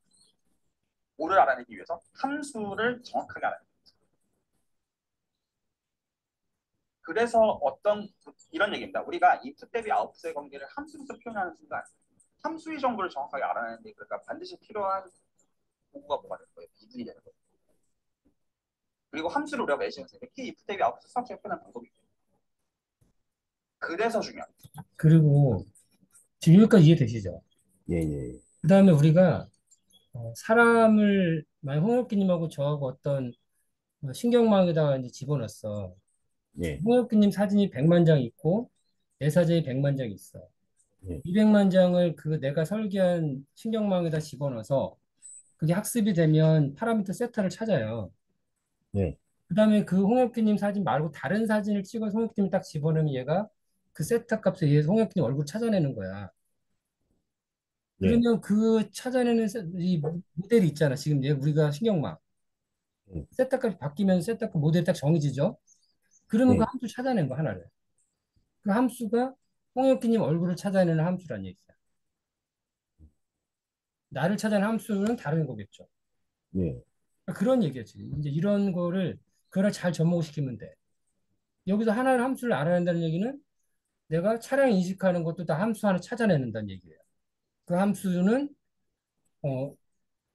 뭐를 알아내기 위해서 함수를 정확하게 알아내기 위해서. 그래서 어떤 이런 얘기입니다. 우리가 인풋 대비 아웃풋의 관계를 함수로서 표현하는 순간 함수의 정보를 정확하게 알아내는데 그러니까 반드시 필요한 도구가 뭐가 될 거예요? 미분이 되는 거예요. 그리고 함수를 우리가 매시면서 이렇게 인풋 대비 아웃풋 수학적으로 표현하는 방법이 있어요. 그래서 중요합니다. 그리고 지금 여기까지 이해되시죠? 예, 예. 그 다음에 우리가 사람을 만약 홍혁기님하고 저하고 어떤 신경망에다가 이제 집어넣었어. 예, 홍혁기님 사진이 100만 장 있고 내 사진이 100만 장 있어. 예. 200만 장을 그 내가 설계한 신경망에다 집어넣어서 그게 학습이 되면 파라미터 세타를 찾아요. 예, 그다음에 그 홍혁기님 사진 말고 다른 사진을 찍어서 홍혁기님 딱 집어넣으면 얘가 그 세타 값에 의해서 홍혁기님 얼굴 찾아내는 거야. 예, 그러면 그 찾아내는 이 모델이 있잖아. 지금 얘 우리가 신경망 예. 세타 값이 바뀌면 세타 값 모델이 딱 정해지죠. 그러면 그 네. 함수 찾아낸 거 하나를. 그 함수가 홍혁기님 얼굴을 찾아내는 함수란 얘기야. 나를 찾아내는 함수는 다른 거겠죠. 예. 그러니까 그런 얘기였지. 이제 이런 거를 그걸 잘 접목시키면 돼. 여기서 하나의 함수를 알아낸다는 얘기는 내가 차량 인식하는 것도 다 함수 하나 찾아내는다는 얘기예요. 그 함수는 어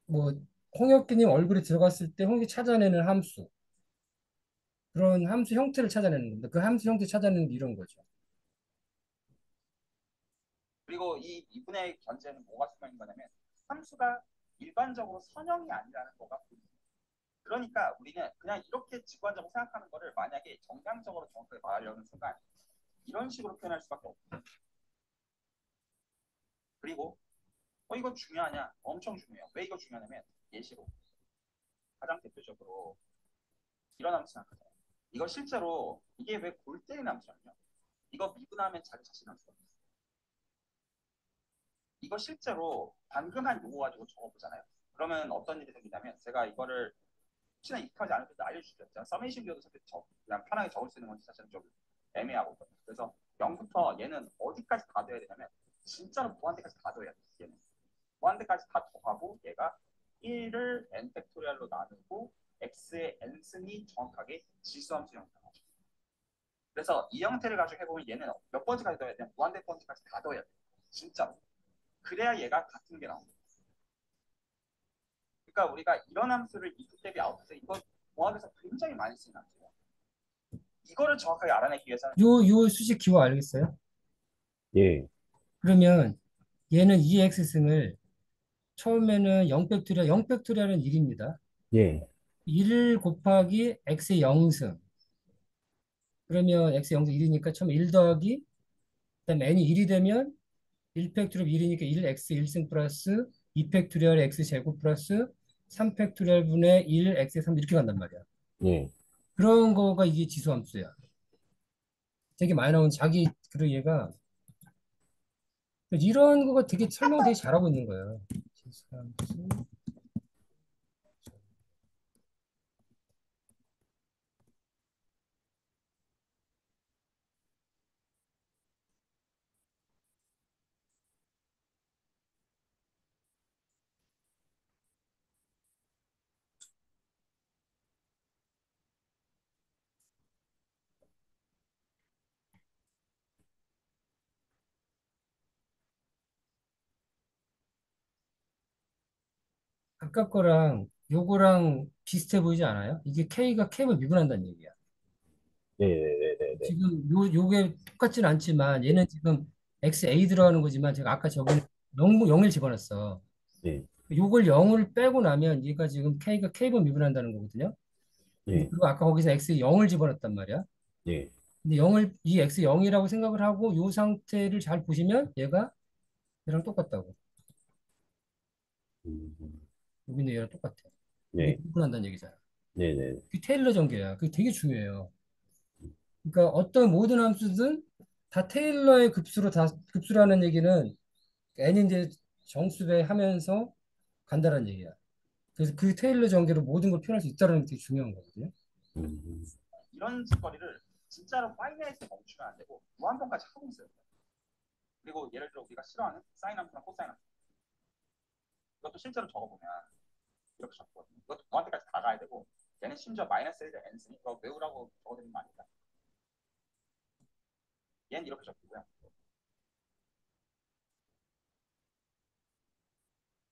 뭐 홍혁기님 얼굴이 들어갔을 때 홍기 찾아내는 함수 그런 함수 형태를 찾아내는 겁니다. 그 함수 형태 찾아내는 게 이런 거죠. 그리고 이 미분의 견제는 뭐가 수명인 거냐면 함수가 일반적으로 선형이 아니라는 거가 보입니다. 그러니까 우리는 그냥 이렇게 직관적으로 생각하는 거를 만약에 정량적으로 정확하게 말하려는 순간 이런 식으로 표현할 수밖에 없고 그리고 이거 중요하냐? 엄청 중요해요. 왜 이거 중요하냐면 예시로 가장 대표적으로 이런 함수 생각하잖아요. 이거 실제로 이게 왜 골 때리는 함수냐면요. 이거 미분하면 자기 자신 함수가 있어요. 이거 실제로 방금 한 요거 가지고 적어보잖아요. 그러면 어떤 일이 생기냐면 제가 이거를 혹시나 익숙하지 않을 때도 알려주죠. 제가 서메이션 비교도 사실 그냥 편하게 적을 수 있는 건지 사실은 좀 애매하거든요. 그래서 0부터 얘는 어디까지 다 돼야 되냐면 진짜로 무한대까지 다 돼야 돼요. 얘는 무한대까지 다 더하고 얘가 1을 n 팩토리얼로 나누고 x의 n승이 정확하게 지수함수 형태죠. 그래서 이 형태를 가지고 해보면 얘는 몇 번째까지 더해야 되냐 무한대 번째까지 다 더해야 돼요. 진짜로. 그래야 얘가 같은 게 나옵니다. 그러니까 우리가 이런 함수를 인풋 대비 아웃풋에 이거 공학에서 굉장히 많이 쓰는 함수예요. 이거를 정확하게 알아내기 위해서는 요 수식 기호 알겠어요? 예, 그러면 얘는 2x승을 처음에는 0팩토리얼, 0팩토리얼은 1입니다. 예, 1 곱하기 x의 0승. 그러면 x 0승 1이니까 처음에 1 더하기 그다음에 n이 1이 되면 1 팩토리얼 1이니까 1 x 1승 플러스 2 팩토리얼 x 제곱 플러스 3 팩토리얼 분의 1 x 3 이렇게 간단 말이야. 예. 그런 거가 이게 지수함수야. 되게 많이 나오는 자기 그리고 얘가 이런 거가 되게 설명 되게 잘하고 있는 거예요. 지수함수. 아까 거랑 요거랑 비슷해 보이지 않아요? 이게 K가 K만 미분한다는 얘기야. 네네네네. 지금 요게 똑같진 않지만 얘는 지금 XA 들어가는 거지만 제가 아까 저번에 0을 집어넣었어. 네. 요걸 0을 빼고 나면 얘가 지금 K가 K번 미분한다는 거거든요. 네. 그리고 아까 거기서 X 0을 집어넣었단 말이야. 네. 근데 0을 이 X 0이라고 생각을 하고 요 상태를 잘 보시면 얘가 얘랑 똑같다고. 음, 여기는 얘랑 똑같아. 이게 네. 미분한다는 얘기잖아. 네네. 그게 테일러 전개야. 그게 되게 중요해요. 그러니까 어떤 모든 함수든 다 테일러의 급수로 다 급수라는 얘기는 n이 이제 정수배 하면서 간다는 얘기야. 그래서 그 테일러 전개로 모든 걸 표현할 수 있다는 게 되게 중요한 거거든요. 음, 이런 짓거리를 진짜로 파이나이트에 멈추면 안 되고 무한번까지 하고 있어요. 그리고 예를 들어 우리가 싫어하는 사인 함수나 코사인 함수 이것도 실제로 적어보면 이렇게 적거든요. 이것도 무한대까지 다 가야 되고 얘는 심지어 마이너스 1대 n 쓰니 이거 외우라고 적어드리는 거 아니다. 얘는 이렇게 적고요.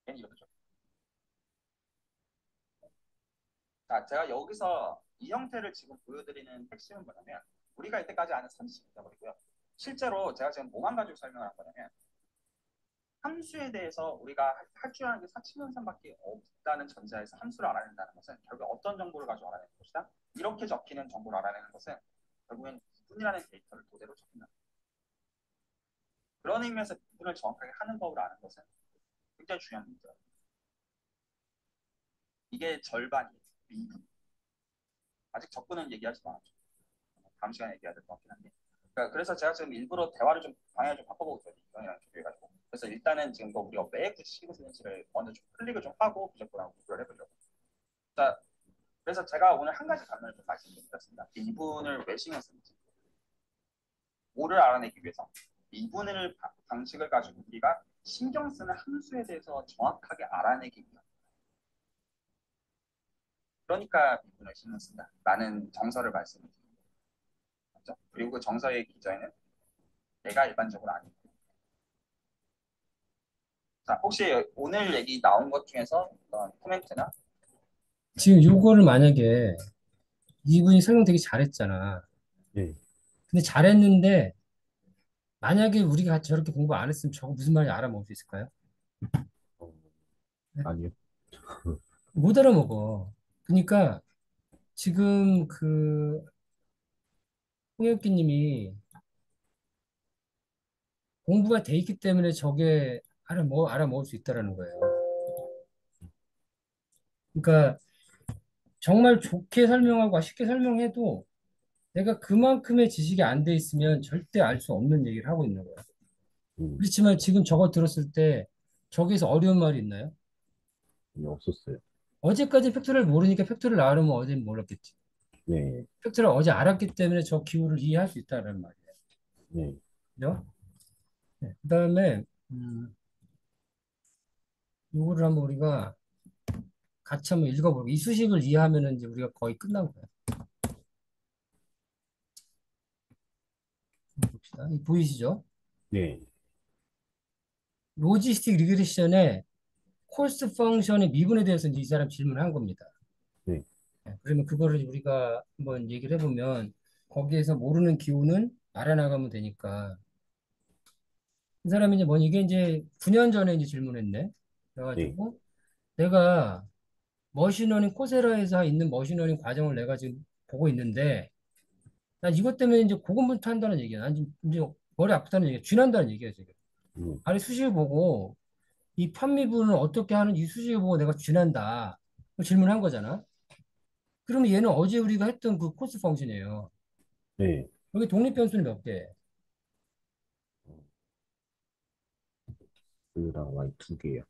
얘는 이렇게 적고. 자, 제가 여기서 이 형태를 지금 보여드리는 핵심은 뭐냐면 우리가 이때까지 아는 선식이 있어버리고요. 실제로 제가 지금 뭐만 가지고 설명을 한 거냐면 함수에 대해서 우리가 할 줄 아는 게 사칙연산밖에 없다는 전제에서 함수를 알아낸다는 것은 결국 어떤 정보를 가지고 알아내는 것이다. 이렇게 적히는 정보를 알아내는 것은 결국엔 구분이라는 데이터를 토대로 적힌다. 그런 의미에서 구분을 정확하게 하는 법을 아는 것은 굉장히 중요한 문제예요. 이게 절반이에요. 미분. 아직 적분은 얘기하지 않았죠. 다음 시간에 얘기해야 될 것 같긴 한데. 그러니까 그래서 제가 지금 일부러 대화를 좀 방향을 좀 바꿔보고 있거든요. 이거랑 비교해가지고. 그래서 일단은 지금 뭐 우리가 왜 굳이 시고 쓰는지를 먼저 좀 클릭을 좀 하고 무조건하고 비교를 해보려고. 자, 그래서 제가 오늘 한 가지 관점을 좀 말씀드리겠습니다. 미분을 왜 신경 쓰는지. 뭐를 알아내기 위해서. 미분을 방식을 가지고 우리가 신경 쓰는 함수에 대해서 정확하게 알아내기 위해서. 그러니까 미분을 신경 쓴다. 라는 정설을 말씀드립니다. 맞죠? 그리고 그 정서의 기저에는 내가 일반적으로 아는 자, 혹시 오늘 얘기 나온 것 중에서 어떤 코멘트나 지금 요거를 만약에 이분이 설명 되게 잘했잖아. 네. 근데 잘했는데 만약에 우리가 저렇게 공부 안 했으면 저거 무슨 말인지 알아먹을 수 있을까요? 어, 네? 아니요. 못 알아먹어. 그러니까 지금 그 홍혁기 님이 공부가 돼 있기 때문에 저게 알아먹을 수 있다라는 거예요. 그러니까 정말 좋게 설명하고 쉽게 설명해도 내가 그만큼의 지식이 안 돼 있으면 절대 알 수 없는 얘기를 하고 있는 거야. 음, 그렇지만 지금 저거 들었을 때 저기서 어려운 말이 있나요? 없었어요. 어제까지 팩토리를 모르니까 팩토리를 알으면 어제는 몰랐겠지. 네. 팩토리를 어제 알았기 때문에 저 기호를 이해할 수 있다는 말이에요. 네. 그죠? 네. 그다음에 요거를 한번 우리가 같이 한번 읽어보고 이 수식을 이해하면은 이제 우리가 거의 끝난 거야. 한번 봅시다. 이 보이시죠? 네. 로지스틱 리그레션의 코스트 펑션의 미분에 대해서 이제 이 사람 질문을 한 겁니다. 네. 네, 그러면 그거를 우리가 한번 얘기를 해보면 거기에서 모르는 기호는 알아나가면 되니까 이 사람이 이제 뭐 이게 이제 9년 전에 이제 질문했네. 네. 그래가지고 내가 머신러닝 코세라에서 있는 머신러닝 과정을 내가 지금 보고 있는데 난 이것 때문에 이제 고군분투한다는 얘기야. 난 지금 이제 머리 아프다는 얘기야. 쥐난다는 얘기야 지금. 아니 수식을 보고 이 판미분을 어떻게 하는 이 수식을 보고 내가 쥐난다. 질문한 거잖아. 그러면 얘는 어제 우리가 했던 그 코스 펑션이에요. 네. 여기 독립 변수는 몇 개? X랑 Y 두 개요.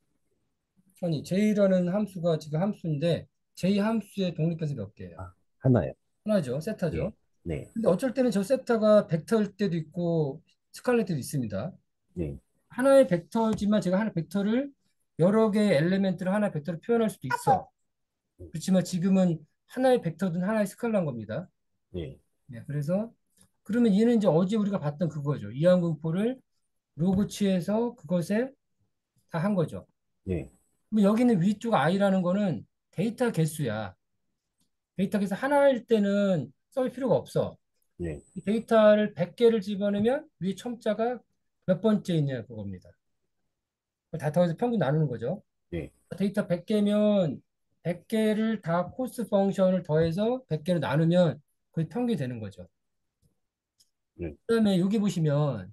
아니 J라는 함수가 지금 함수인데 J 함수의 독립 변수 몇 개예요? 아, 하나요. 하나죠. 세타죠. 네. 네. 근데 어쩔 때는 저 세타가 벡터일 때도 있고 스칼렛 때도 있습니다. 네. 하나의 벡터지만 제가 하나 벡터를 여러 개의 엘리멘트를 하나의 벡터로 표현할 수도 있어. 그렇지만 지금은 하나의 벡터든 하나의 스칼라인 겁니다. 네. 네, 그래서 그러면 얘는 이제 어제 우리가 봤던 그거죠. 이항분포를 로그 취해서 그것에 다 한 거죠. 네. 그럼 여기는 위쪽 i라는 거는 데이터 개수야. 데이터 개수 하나일 때는 써볼 필요가 없어. 네, 이 데이터를 100개를 집어넣으면 위에 첨자가 몇 번째 있냐 그겁니다. 다 더해서 평균 나누는 거죠. 네, 데이터 100개면 100개를 다 코스 펑션을 더해서 100개로 나누면 그게 평균이 되는 거죠. 네, 그다음에 여기 보시면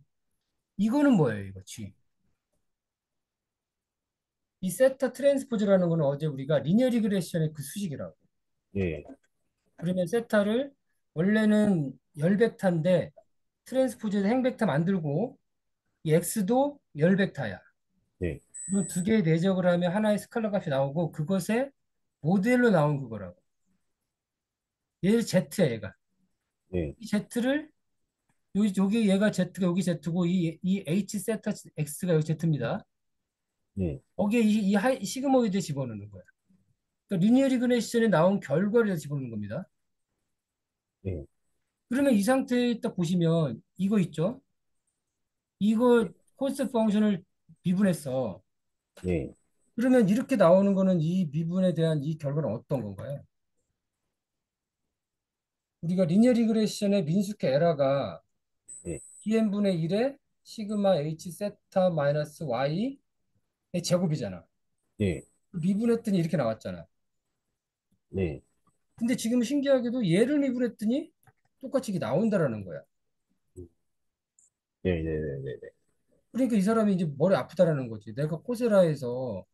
이거는 뭐예요? 이거 G. 이 세타 트랜스포즈라는 거는 어제 우리가 리니어 리그레션의 그 수식이라고. 네, 그러면 세타를 원래는 열벡타인데 트랜스포즈에서 행벡타 만들고 이 x도 열벡타야. 네, 그럼 두 개의 내적을 하면 하나의 스칼라 값이 나오고 그것의 모델로 나온 그거라고. 얘 Z야 얘가. 네, 이 Z를 여기 얘가 Z가 여기 Z고 이 H 세타 X가 여기 Z입니다. 네, 거기에 이 시그모이드에 집어넣는 거야. 그러니까 리니어 리그레션에 나온 결과를 집어넣는 겁니다. 네, 그러면 이 상태에 딱 보시면 이거 있죠? 네, 이거 코스 펑션을 미분했어. 네, 그러면 이렇게 나오는 거는 이 미분에 대한 이 결과는 어떤 건가요? 우리가 리니어 리그레션의 민수케 에러가 네, dn분의 1에 시그마 h 세타 마이너스 y의 제곱이잖아. 네, 미분했더니 이렇게 나왔잖아. 네, 근데 지금 신기하게도 얘를 미분했더니 똑같이 이게 나온다라는 거야. 네, 네, 네, 네, 네. 그러니까 이 사람이 이제 머리 아프다라는 거지. 내가 코세라에서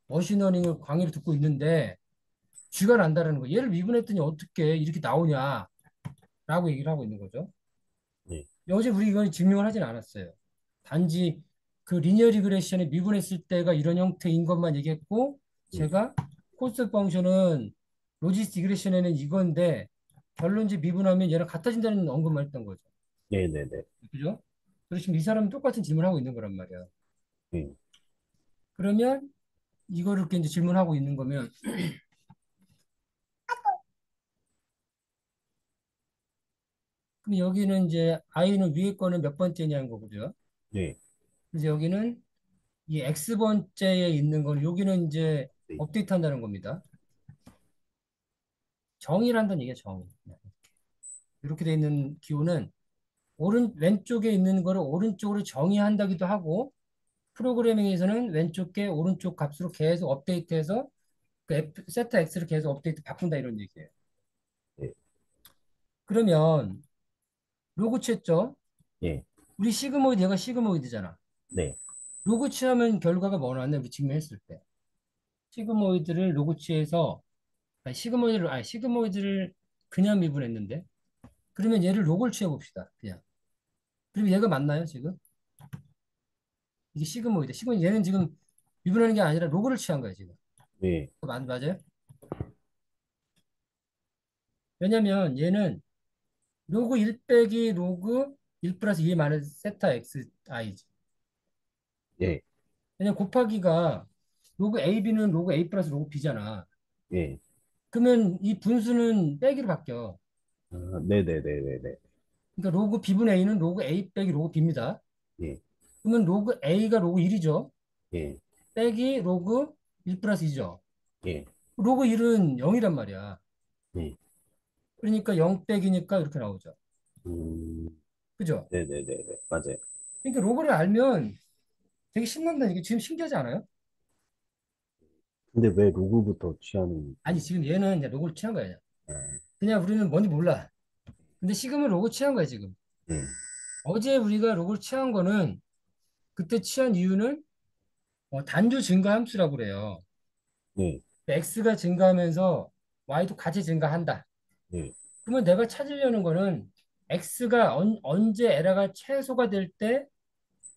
머신러닝을 강의를 듣고 있는데 쥐가 난다라는 거. 얘를 미분했더니 어떻게 이렇게 나오냐라고 얘기를 하고 있는 거죠. 네, 어제 우리 이건 증명을 하진 않았어요. 단지 그 리니어 리그레션에 미분했을 때가 이런 형태인 것만 얘기했고 네, 제가 코스 펑션은 로지스틱 리그레션에는 이건데 결론지 미분하면 얘랑 같아진다는 언급만 했던 거죠. 네, 네, 네, 그죠? 그리고 지금 이 사람은 똑같은 질문을 하고 있는 거란 말이야. 네, 그러면 이거를 이렇게 이제 질문하고 있는 거면 그럼 여기는 이제 i는 위에 거는 몇 번째냐는 거고요. 네, 그래서 여기는 이 x번째에 있는 건 여기는 이제 네, 업데이트 한다는 겁니다. 정의를 한다는 얘기야, 정의. 이렇게 돼 있는 기호는 왼쪽에 있는 거를 오른쪽으로 정의한다기도 하고 프로그래밍에서는 왼쪽에 오른쪽 값으로 계속 업데이트해서 그 세타 x를 계속 업데이트 바꾼다 이런 얘기예요. 네, 그러면 로그 취했죠? 네, 우리 시그모이드 얘가 시그모이드잖아. 네, 로그 취하면 결과가 뭐 나왔냐? 우리 증명했을 때. 시그모이드를 로그 취해서 시그모이드를 그냥 미분했는데 그러면 얘를 로그를 취해 봅시다. 그냥. 그럼 얘가 맞나요, 지금? 이게 시그모이드. 얘는 지금 미분하는 게 아니라 로그를 취한 거예요, 지금. 네, 맞아요? 왜냐면 얘는 로그 1 빼기 로그 1 플러스 2의 마이너스 세타 x i지. 네, 왜냐면 곱하기가 로그 AB는 로그 A 플러스 로그 B잖아. 네, 그러면 이 분수는 빼기로 바뀌어. 아, 네, 네, 네, 네, 네, 그러니까 로그 B분의 A는 로그 A 빼기 로그 B입니다. 네, 그러면 로그 A가 로그 1이죠. 네, 빼기 로그 1 플러스 2죠. 네, 로그 1은 0이란 말이야. 네, 그러니까 0 빼기니까 이렇게 나오죠. 음, 그죠? 네, 네, 네, 네, 맞아요. 그러니까 로그를 알면 되게 신난다. 이게 지금 신기하지 않아요? 근데 왜 로그부터 취하는, 아니, 지금 얘는 이제 로그를 취한 거야. 아, 그냥 우리는 뭔지 몰라. 근데 지금은 로그 취한 거야, 지금. 네, 어제 우리가 로그를 취한 거는 그때 취한 이유는 단주 증가 함수라고 그래요. 네, x가 증가하면서 y도 같이 증가한다. 네, 그러면 내가 찾으려는 거는 x가 언제 에러가 최소가 될 때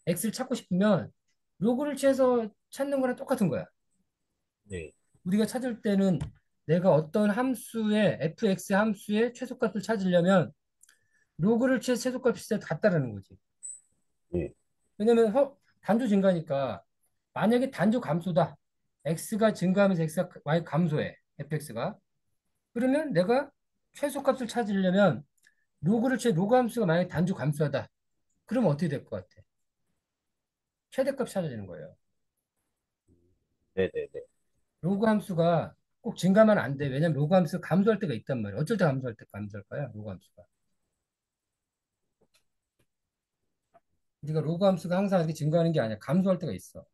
x를 찾고 싶으면 로그를 취해서 찾는 거랑 똑같은 거야. 네, 우리가 찾을 때는 내가 어떤 함수의 fx 함수의 최소값을 찾으려면 로그를 취해서 최소값이 같다라는 거지. 네, 왜냐면 단조 증가니까 만약에 단조 감소다. x가 증가하면서 x가 y 감소해. fx가. 그러면 내가 최소값을 찾으려면 로그 함수가 만약에 단조 감소하다. 그러면 어떻게 될 것 같아? 최대값 찾아야 되는 거예요. 네, 네, 네. 로그 함수가 꼭 증가만 안 돼. 왜냐면 로그 함수 감소할 때가 있단 말이야. 어쩔 때 감소할까요? 로그 함수가. 그러니까 로그 함수가 항상 이렇게 증가하는 게 아니야. 감소할 때가 있어.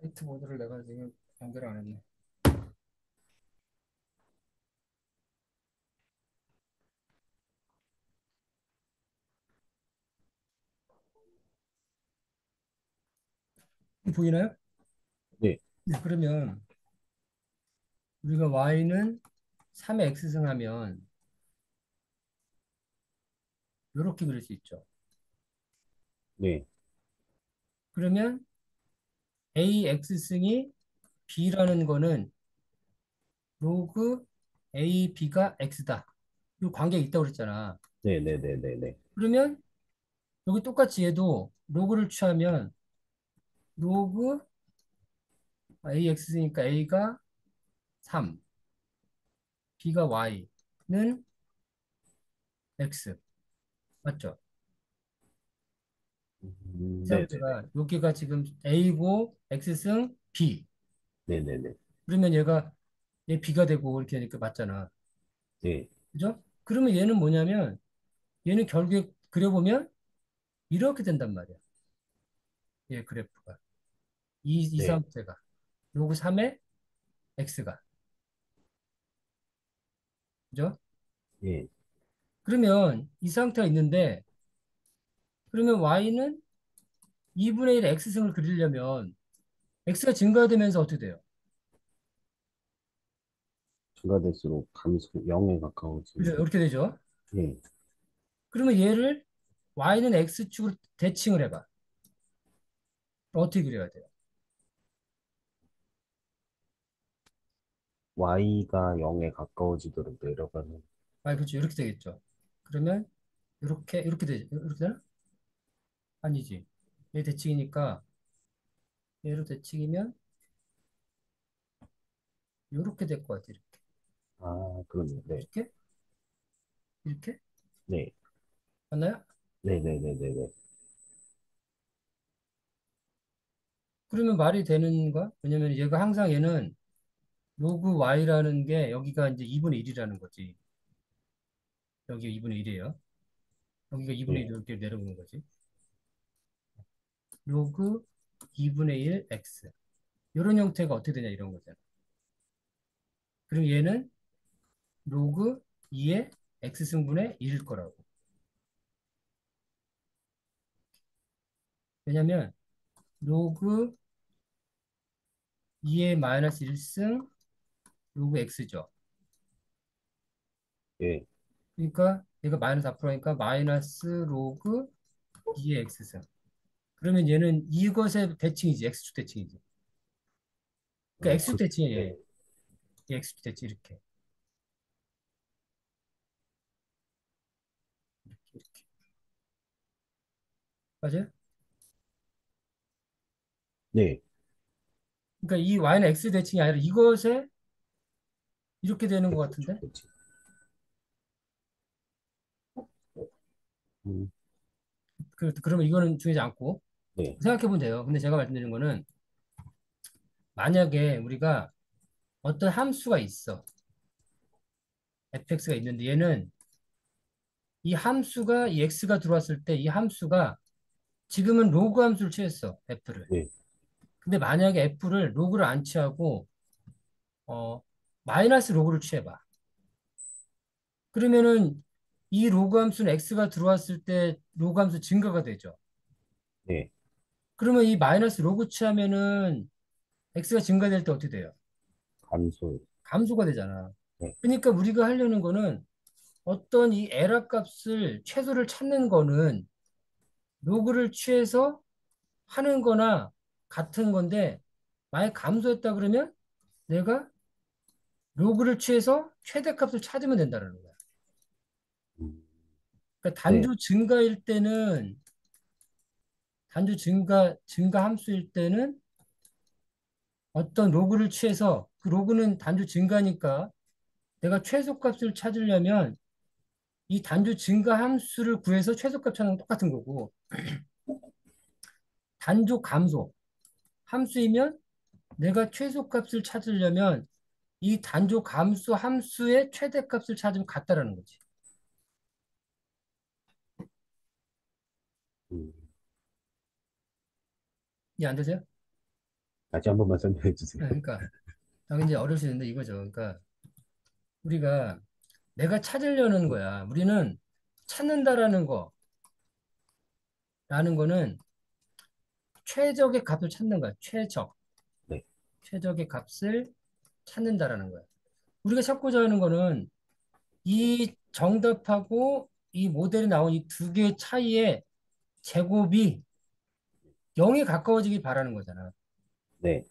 화이트보드를 내가 지금 연결을 안 했네. 보이나요? 네, 네, 그러면 우리가 y는 3의 x승하면 이렇게 그릴 수 있죠. 네, 그러면 ax승이 b라는 거는 로그 ab가 x다. 이 관계가 있다고 그랬잖아. 네, 네, 네, 네, 네, 그러면 여기 똑같이 얘도 로그를 취하면 로그 ax승이니까 a가 3, b가 y는 x. 맞죠? 이 네, 네, 네, 상태가 여기가 지금 a고 x승 b. 네, 네, 네, 그러면 얘 b가 되고 이렇게 하니까 맞잖아. 네, 그죠? 그러면 얘는 뭐냐면 얘는 결국에 그려보면 이렇게 된단 말이야. 얘 그래프가. 이 네, 상태가. 로그 3의 x가. 그죠? 네. 그러면 이 상태가 있는데 그러면 y는 2분의 1의 x승을 그리려면 x가 증가되면서 어떻게 돼요? 증가될수록 감소 0에 그죠? 가까워지는. 이렇게 되죠? 예, 그러면 얘를 y는 x축으로 대칭을 해봐. 어떻게 그려야 돼요? y가 0에 가까워지도록 내려가는. 그렇죠. 이렇게 되겠죠. 그러면 이렇게 되죠. 이렇게 되나? 아니지. 얘 대칭이니까 얘로 대칭이면 이렇게 될 것 같아. 이렇게. 아, 그러네요. 네, 이렇게? 이렇게? 네, 맞나요? 네, 네, 네, 네, 네, 그러면 말이 되는가? 왜냐면 얘가 항상 얘는 로그 y라는 게 여기가 이제 2분의 1이라는 거지. 여기가 2분의 1이에요. 여기가 2분의 네. 1 이렇게 내려오는 거지. 로그 2분의 1 x. 이런 형태가 어떻게 되냐 이런 거잖아. 그럼 얘는 로그 2의 x승분의 1일 거라고. 왜냐면 로그 2의 마이너스 1승 로그 x죠. 예, 그러니까 얘가 마이너스 앞으로 하니까 마이너스 로그 2의 x승. 그러면 얘는 이것의 대칭이지. x축 대칭이지. 그러니까 x축 대칭이에요. 네, 얘 x축 대칭 이렇게. 이렇게. 맞아요? 네, 그러니까 이 y는 x 대칭이 아니라 이것에 이렇게 되는 것 X축 같은데? 대칭. 음, 그러면 이거는 중요하지 않고 네, 생각해 보면 돼요. 근데 제가 말씀드리는 거는 만약에 우리가 어떤 함수가 있어. fx가 있는데 얘는 이 함수가 이 x가 들어왔을 때 이 함수가 지금은 로그 함수를 취했어. f를. 네, 근데 만약에 f를 로그를 안 취하고 마이너스 로그를 취해봐. 그러면은 이 로그 함수는 x가 들어왔을 때 로그 함수 증가가 되죠. 네. 그러면 이 마이너스 로그 취하면은 x가 증가될 때 어떻게 돼요? 감소. 감소가 되잖아. 네, 그러니까 우리가 하려는 거는 어떤 이 에러 값을 최소를 찾는 거는 로그를 취해서 하는 거나 같은 건데 만약 감소했다 그러면 내가 로그를 취해서 최대값을 찾으면 된다는 거야. 음, 그러니까 네, 단주 증가 함수일 때는 어떤 로그를 취해서 그 로그는 단주 증가니까 내가 최소값을 찾으려면 이 단주 증가 함수를 구해서 최소값 찾는 건 똑같은 거고 단주 감소 함수이면 내가 최소값을 찾으려면 이 단조 감수 함수의 최대값을 찾으면 같다라는 거지. 음, 이해 안 되세요? 다시 한 번만 설명해 주세요. 네, 그러니까 이제 어려울 수 있는데 이거죠. 그러니까 우리가 내가 찾으려는 거야. 우리는 찾는다라는 거는 최적의 값을 찾는 거야. 네, 최적의 값을 찾는다라는 거야. 우리가 찾고자 하는 거는 이 정답하고 이 모델이 나온 이 두 개의 차이의 제곱이 0에 가까워지길 바라는 거잖아. 네,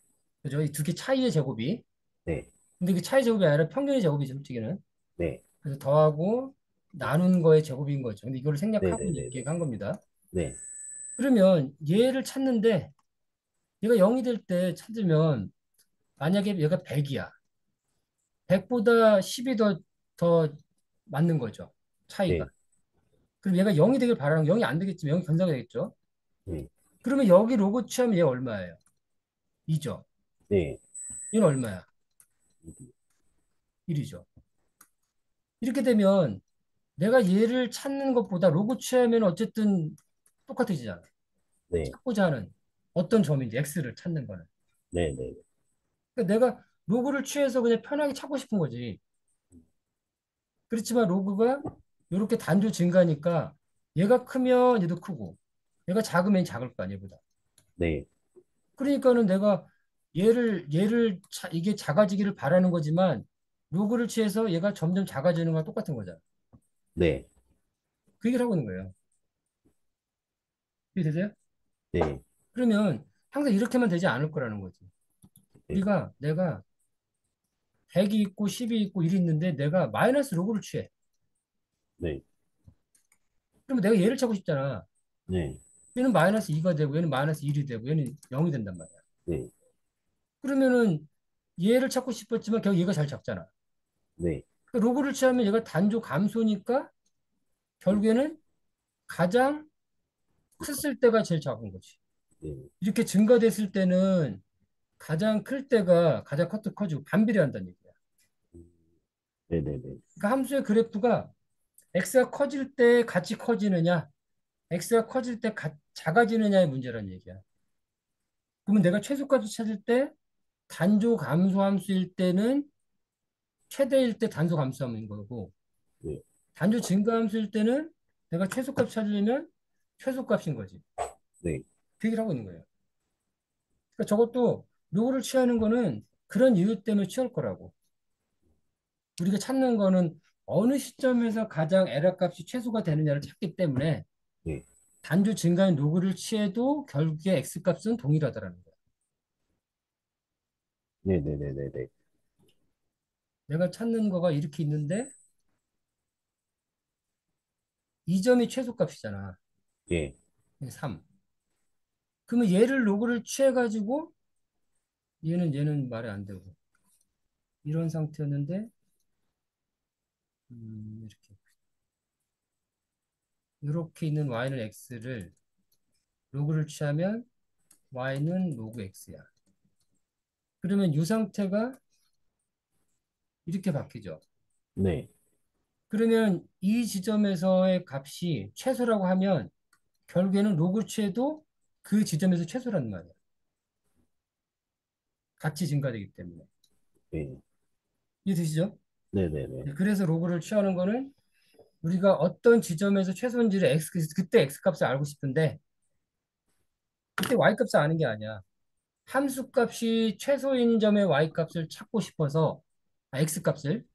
그죠? 이 두 개 차이의 제곱이. 네, 근데 그 차이 제곱이 아니라 평균의 제곱이죠, 솔직히는. 네, 그래서 더하고 나눈 거의 제곱인 거죠. 근데 이걸 네, 생략하고 네, 이제 네, 이렇게 네, 한 겁니다. 네, 그러면 얘를 찾는데 얘가 0이 될 때 찾으면 만약에 얘가 100이야. 100보다 10이 더 맞는 거죠. 차이가. 네, 그럼 얘가 0이 되길 바라는 0이 안 되겠지만 0이 견사가 되겠죠. 네, 그러면 여기 로고 취하면 얘 얼마예요? 2죠. 네, 얘는 얼마야? 1이죠. 이렇게 되면 내가 얘를 찾는 것보다 로고 취하면 어쨌든 똑같아지잖아. 네, 찾고자 하는 어떤 점인지 x를 찾는 거는. 네, 네, 그러니까 내가 로그를 취해서 그냥 편하게 찾고 싶은 거지. 그렇지만 로그가 이렇게 단조 증가니까 얘가 크면 얘도 크고 얘가 작으면 작을 거 아니야, 얘보다. 네, 그러니까는 내가 이게 작아지기를 바라는 거지만 로그를 취해서 얘가 점점 작아지는 거랑 똑같은 거잖아. 네, 그 얘기를 하고 있는 거예요. 이해되세요? 네, 그러면 항상 이렇게만 되지 않을 거라는 거지. 네, 내가 100이 있고 10이 있고 1이 있는데 내가 마이너스 로그를 취해. 네, 그러면 내가 얘를 찾고 싶잖아. 네, 얘는 마이너스 2가 되고 얘는 마이너스 1이 되고 얘는 0이 된단 말이야. 네, 그러면은 얘를 찾고 싶었지만 결국 얘가 잘 잡잖아. 네, 그러니까 로그를 취하면 얘가 단조 감소니까 결국에는 가장 컸을 때가 제일 작은 거지. 네, 이렇게 증가됐을 때는 가장 클 때가 가장 커지고 반비례한다는 얘기야. 네, 네, 네, 그러니까 함수의 그래프가 x가 커질 때 같이 커지느냐, x가 커질 때 작아지느냐의 문제라는 얘기야. 그러면 내가 최소값을 찾을 때 단조 감소 함수일 때는 최대일 때 단소 감소함인 거고 네, 단조 증가 함수일 때는 내가 최소값 찾으려면 최소값인 거지. 네, 그 얘기를 하고 있는 거예요. 그러니까 저것도 요거를 취하는 거는 그런 이유 때문에 취할 거라고. 우리가 찾는 거는 어느 시점에서 가장 에러 값이 최소가 되느냐를 찾기 때문에 네, 단조 증가인 로그를 취해도 결국에 x 값은 동일하다라는 거야. 네, 네, 네, 네, 네, 내가 찾는 거가 이렇게 있는데 이 점이 최소값이잖아. 예, 3. 그러면 얘를 로그를 취해가지고 얘는 말이 안 되고 이런 상태였는데 이렇게 있는 y는 x를 로그를 취하면 y는 로그 x야. 그러면 이 상태가 이렇게 바뀌죠. 네, 그러면 이 지점에서의 값이 최소라고 하면 결국에는 로그를 취해도 그 지점에서 최소란 말이야. 같이 증가되기 때문에. 예, 이해되시죠? 네, 네, 네, 네, 그래서 로그를 취하는 거는 우리가 어떤 지점에서 최소인지를 그때 x 값을 알고 싶은데 그때 y 값을 아는 게 아니야. 함수 값이 최소인 점의 y 값을 찾고 싶어서 x 값을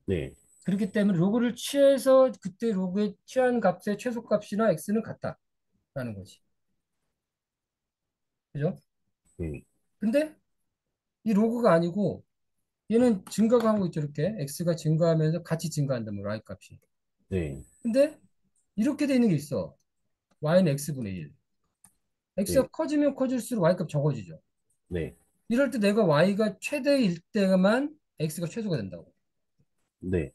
네, 그렇기 때문에 로그를 취해서 그때 로그에 취한 값의 최소값이나 x는 같다라는 거지. 그죠? 예, 근데 이 로그가 아니고 얘는 증가가 하고 있죠. 이렇게 x가 증가하면서 같이 증가한단 말이야 y 값이. 네, 근데 이렇게 돼 있는 게 있어. y는 x분의 1. x가 네, 커지면 커질수록 y값 적어지죠. 네, 이럴 때 내가 y가 최대일 때만 x가 최소가 된다고. 네,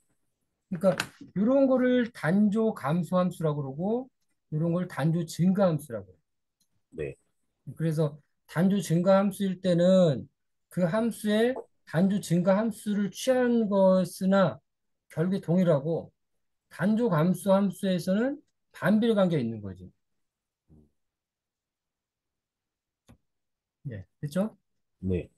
그러니까 이런 거를 단조 감소함수라고 그러고 이런 걸 단조 증가함수라고 해요. 네, 그래서 단조 증가함수일 때는 그 함수의 단조 증가함수를 취한 것으나 결국에 동일하고 단조 감소 함수에서는 반비례 관계가 있는 거지. 예, 됐죠? 네,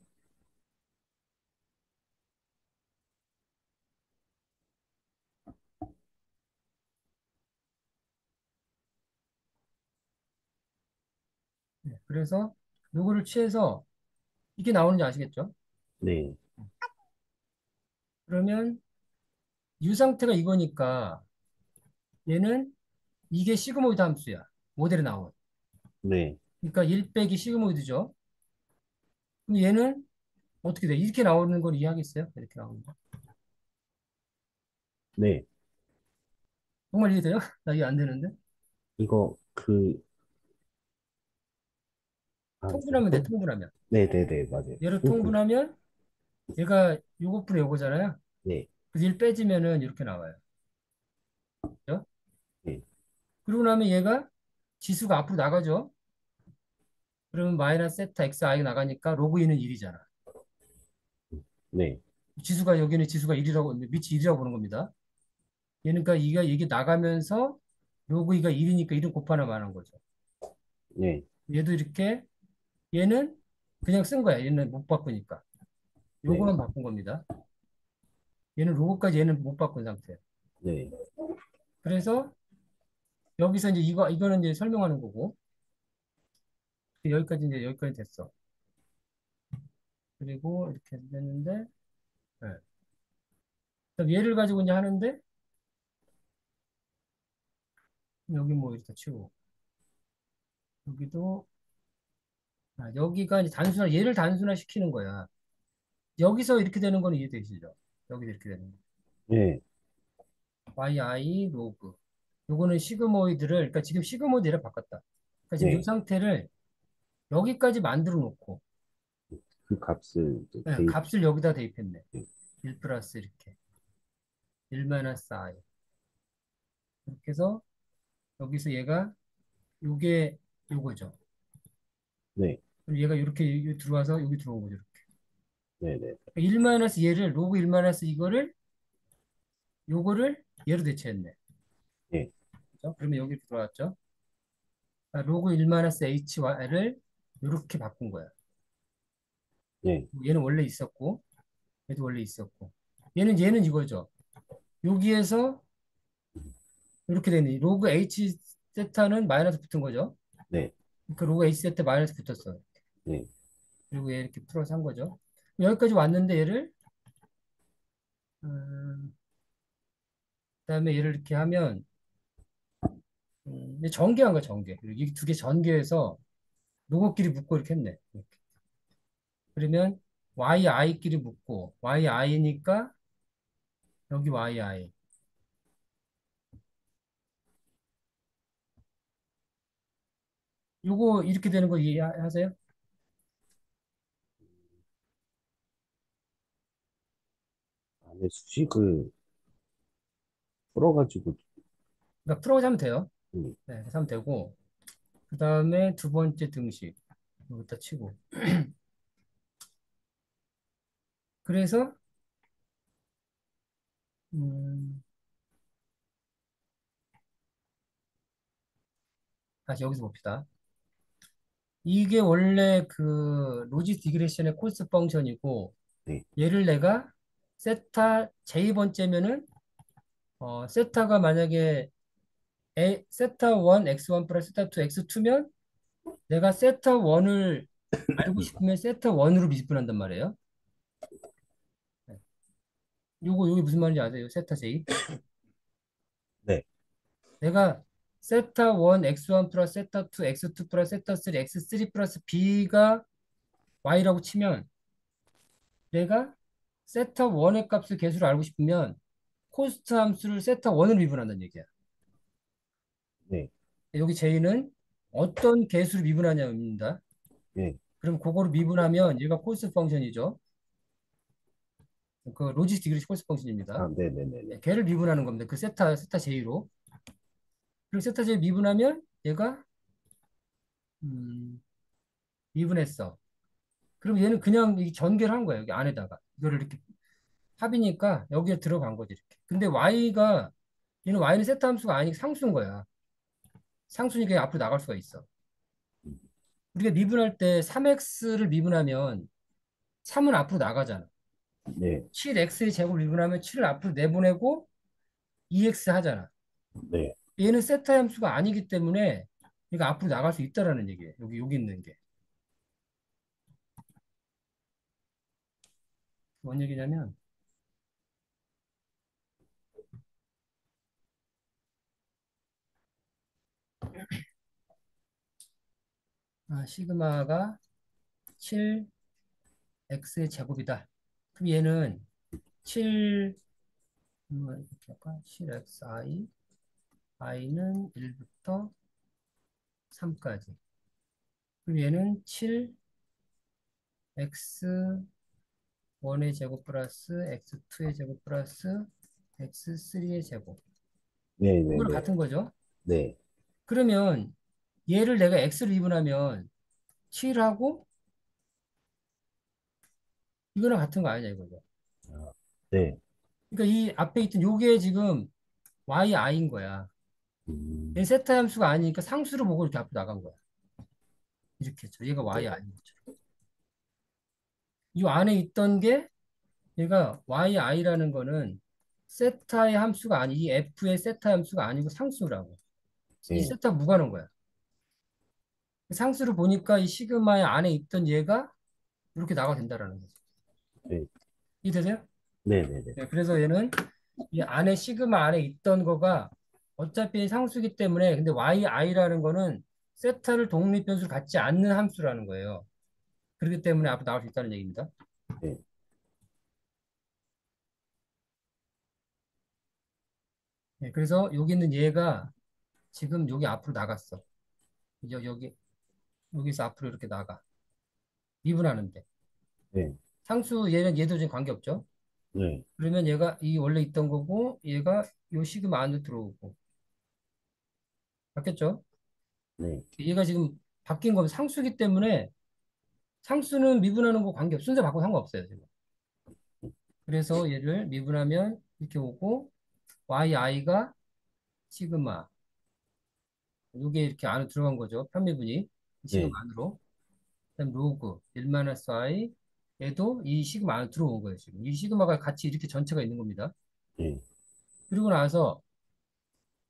예, 그래서 요거를 취해서 이게 나오는지 아시겠죠? 네, 그러면 유 상태가 이거니까 얘는 이게 시그모이드 함수야. 모델에 나온. 네, 그러니까 1 빼기 시그모이드죠. 그럼 얘는 어떻게 돼? 이렇게 나오는 걸 이해하겠어요? 이렇게 나오는 거. 네. 정말 이해돼요? 나 이해 안 되는데. 통분하면 돼, 또, 통분하면. 네, 네, 네, 맞아요. 얘를 통분하면 얘가 요것분의 요거잖아요. 네, 그래서 1 빼지면은 이렇게 나와요. 그죠? 네, 그러고 나면 얘가 지수가 앞으로 나가죠. 그러면 마이너스 세타 xi 나가니까 로그 2는 1이잖아. 네, 지수가 여기는 지수가 1이라고 밑이 1이라고 보는 겁니다. 얘는 그러니까 이게 나가면서 로그 2가 1이니까 1은 곱하나 마는 거죠. 네, 얘도 이렇게 얘는 그냥 쓴 거야. 얘는 못 바꾸니까. 네, 요거만 바꾼 겁니다. 얘는 로그까지 얘는 못 바꾼 상태예요. 네, 그래서 여기서 이제 이거는 이제 설명하는 거고 여기까지 됐어. 그리고 이렇게 됐는데 네. 그럼 얘를 가지고 이제 하는데 여기 뭐 이렇게 치우고 여기도 여기가 이제 얘를 단순화 시키는 거야. 여기서 이렇게 되는 건 이해되시죠? 여기서 이렇게 되는 거. 네, yi 로그. 요거는 시그모이드를 그러니까 지금 시그모이드를 바꿨다. 그러니까 지금 이 네. 상태를 여기까지 만들어 놓고 그 값을 이제 네, 대입, 값을 여기다 대입했네. 1 플러스 이렇게 1 마이너스 i 이렇게 해서 여기서 얘가 요게 요거죠. 네, 그럼 얘가 이렇게 여기 들어와서 여기 들어온 거죠. 이렇게. 네, 네, 1 마이너스 얘를 로그 1 마이너스 이거를 요거를 얘로 대체했네. 네, 그죠? 그러면 여기 들어왔죠. 로그 1 마이너스 hy를 이렇게 바꾼 거야. 네, 얘는 원래 있었고 얘도 원래 있었고 얘는 이거죠. 여기에서 이렇게 되니 로그 h 세타는 마이너스 붙은 거죠. 네, 그 로그 h 세타 마이너스 붙었어. 네, 그리고 얘 이렇게 풀어서 한 거죠. 여기까지 왔는데 얘를 그다음에 얘를 이렇게 하면 이제 전개한 거야 전개. 그리고 이 두 개 전개해서 로그끼리 묶고 이렇게 했네. 이렇게. 그러면 yi끼리 묶고 yi니까 여기 yi. 요거 이렇게 되는 거 이해하세요? 안에 수식을 풀어가지고, 그러니까 풀어서 하면 돼요. 음, 네, 그래서 하면 되고 그 다음에 두 번째 등식 여기다 치고 그래서 음, 다시 여기서 봅시다. 이게 원래 그 로지스 디그레션의 코스 펑션이고 네, 얘를 내가 세타 J번째면은 세타가 만약에 세타 1 x1 플러스 세타 2 x2면 내가 세타 1을 알고 싶으면 세타 1으로 미분한단 말이에요. 네. 요게 무슨 말인지 아세요? 세타 J. 네, 내가 세타 1 x1 플러스 세타 2 x2 플러스 세타 3 x3 플러스 b가 y라고 치면 내가 세타 1의 값을 개수로 알고 싶으면 코스트 함수를 세타 1으로 미분한다는 얘기야. 여기 J는 어떤 개수를 미분하냐입니다. 네. 그럼 그거를 미분하면 얘가 콜스 펑션이죠. 그 로지스틱 디그리 콜스 펑션입니다. 아, 네네네네. 네, 걔를 미분하는 겁니다. 그 세타 J로. 그리고 세타 J 미분하면 얘가 음, 미분했어. 그럼 얘는 그냥 이 전개를 한 거예요. 여기 안에다가. 이거를 이렇게 합이니까 여기에 들어간 거지, 이렇게. 근데 Y가, 얘는 Y는 세타 함수가 아니고 상수인 거야. 상수니까 그냥 앞으로 나갈 수가 있어. 우리가 미분할 때 3x를 미분하면 3은 앞으로 나가잖아. 네. 7x의 제곱 미분하면 7을 앞으로 내보내고 2x 하잖아. 네. 얘는 세타 함수가 아니기 때문에 얘가 앞으로 나갈 수 있다라는 얘기예요. 여기 있는 게. 뭔 얘기냐면, 시그마가 7x의 제곱이다. 그럼 얘는 7, 이렇게 할까? 7xi, i는 1부터 3까지. 그럼 얘는 7x1의 제곱 플러스 x2의 제곱 플러스 x3의 제곱. 이거랑 네네네. 같은 거죠. 네. 그러면 얘를 내가 x로 미분하면 7하고 이거랑 같은 거 아니냐 이거죠. 아, 네. 그러니까 이 앞에 있던 요게 지금 yi인 거야. 얘 음, 세타 함수가 아니니까 상수를 보고 이렇게 앞으로 나간 거야. 이렇게 했죠. 얘가 네. y 아닌 거죠. 이 안에 있던 게 얘가 yi라는 거는 세타의 함수가 아니, 이 f의 세타 함수가 아니고 상수라고. 이 네. 세타 무관한 거야. 상수를 보니까 이 시그마의 안에 있던 얘가 이렇게 나가 된다라는 거죠. 네. 이해되세요? 네네네. 네, 그래서 얘는 이 안에 시그마 안에 있던 거가 어차피 상수기 때문에 근데 yi라는 거는 세타를 독립변수로 갖지 않는 함수라는 거예요. 그렇기 때문에 앞으로 나올 수 있다는 얘기입니다. 네. 네, 그래서 여기 있는 얘가 지금 여기 앞으로 나갔어. 여기서 앞으로 이렇게 나가. 미분하는데. 네. 상수 얘도 지금 관계없죠. 네. 그러면 얘가 이 원래 있던 거고 얘가 요 시그마 안으로 들어오고. 바뀌었죠? 네. 얘가 지금 바뀐 거면 상수기 때문에 상수는 미분하는 거 관계없어. 순서 바꾸고 상관없어요, 지금. 그래서 얘를 미분하면 이렇게 오고 yi가 시그마. 요게 이렇게 안으로 들어간 거죠. 편미분이. 시그마 네. 안으로. 그다음 로그 1-i 얘도 이 시그마 안으로 들어온 거예요, 지금. 이 시그마가 같이 이렇게 전체가 있는 겁니다. 네. 그리고 나서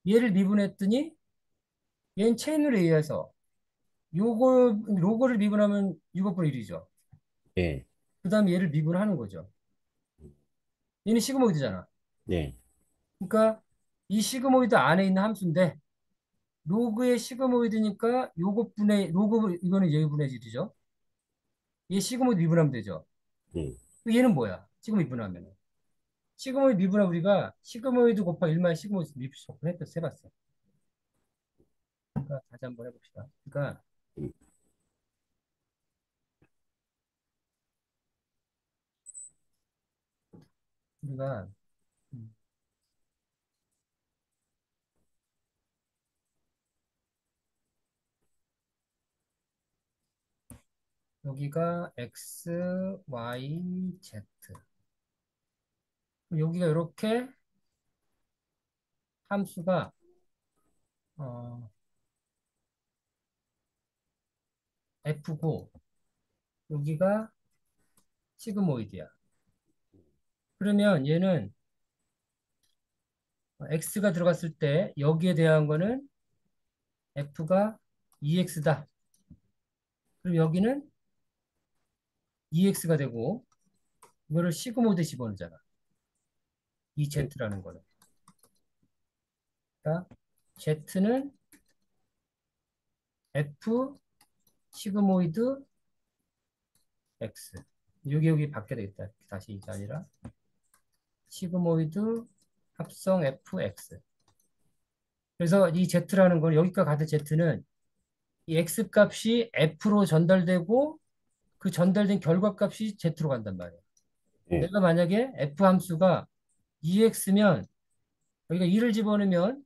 얘를 미분했더니 얘는 체인으로 의해서 로그를 미분하면 6분의 1이죠. 네. 그 다음에 얘를 미분하는 거죠. 얘는 시그모이드잖아. 네. 그러니까 이 시그모이드 안에 있는 함수인데 로그의 시그모이드니까 로그 이거는 얘분의 1이죠. 얘 시그모이드 미분하면 되죠. 네. 얘는 뭐야? 시그모이드 미분하면. 시그모이드 미분하 우리가 시그모이드 곱하기 1만 시그모이드 미분했어. 해봤어. 그러니까 다시 한번 해봅시다. 그러니까 우리가 음, 여기가 x, y, z. 여기가 이렇게 함수가 어, f고 여기가 시그모이드야. 그러면 얘는 x가 들어갔을 때 여기에 대한 거는 f가 2x다. 그럼 여기는 2x가 되고 이거를 시그모이드에 집어넣잖아. 이 네. z라는 거는. 그러니까 z는 f 시그모이드 x. 여기 바뀌어야 되겠다. 다시 이게 아니라 시그모이드 합성 fx. 그래서 이 Z라는 건 여기가 같은 Z는 이 X 값이 F로 전달되고 그 전달된 결과값이 Z로 간단 말이에요. 예, 내가 만약에 F 함수가 2X면 여기가 2를 집어넣으면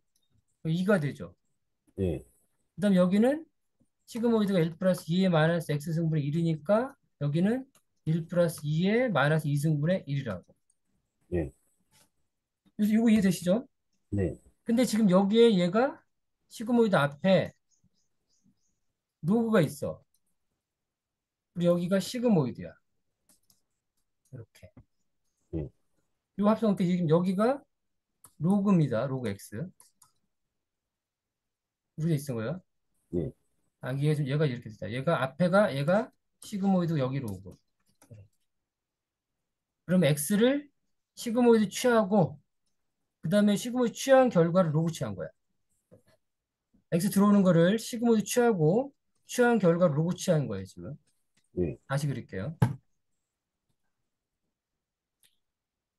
2가 되죠. 예, 그다음 여기는 시그모이드가 1 플러스 2의 마이너스 X 승분의 1이니까 여기는 1 플러스 2의 마이너스 2 승분의 1이라고. 예, 이거 이해되시죠? 네, 근데 지금 여기에 얘가 시그모이드 앞에 로그가 있어. 그리고 여기가 시그모이드야. 이렇게. 예, 이 합성 때 지금 여기가 로그입니다. 로그 X. 이렇게 있은 거예요. 예, 아, 얘 좀 얘가 이렇게 됐다. 얘가 시그모이드 여기 로그. 그럼 X를 시그모이드 취하고 그 다음에 시그모이드 취한 결과를 로그 취한 거야. X 들어오는 거를 시그모이드 취하고 취한 결과를 로그 취한 거예요, 지금. 예, 다시 그릴게요.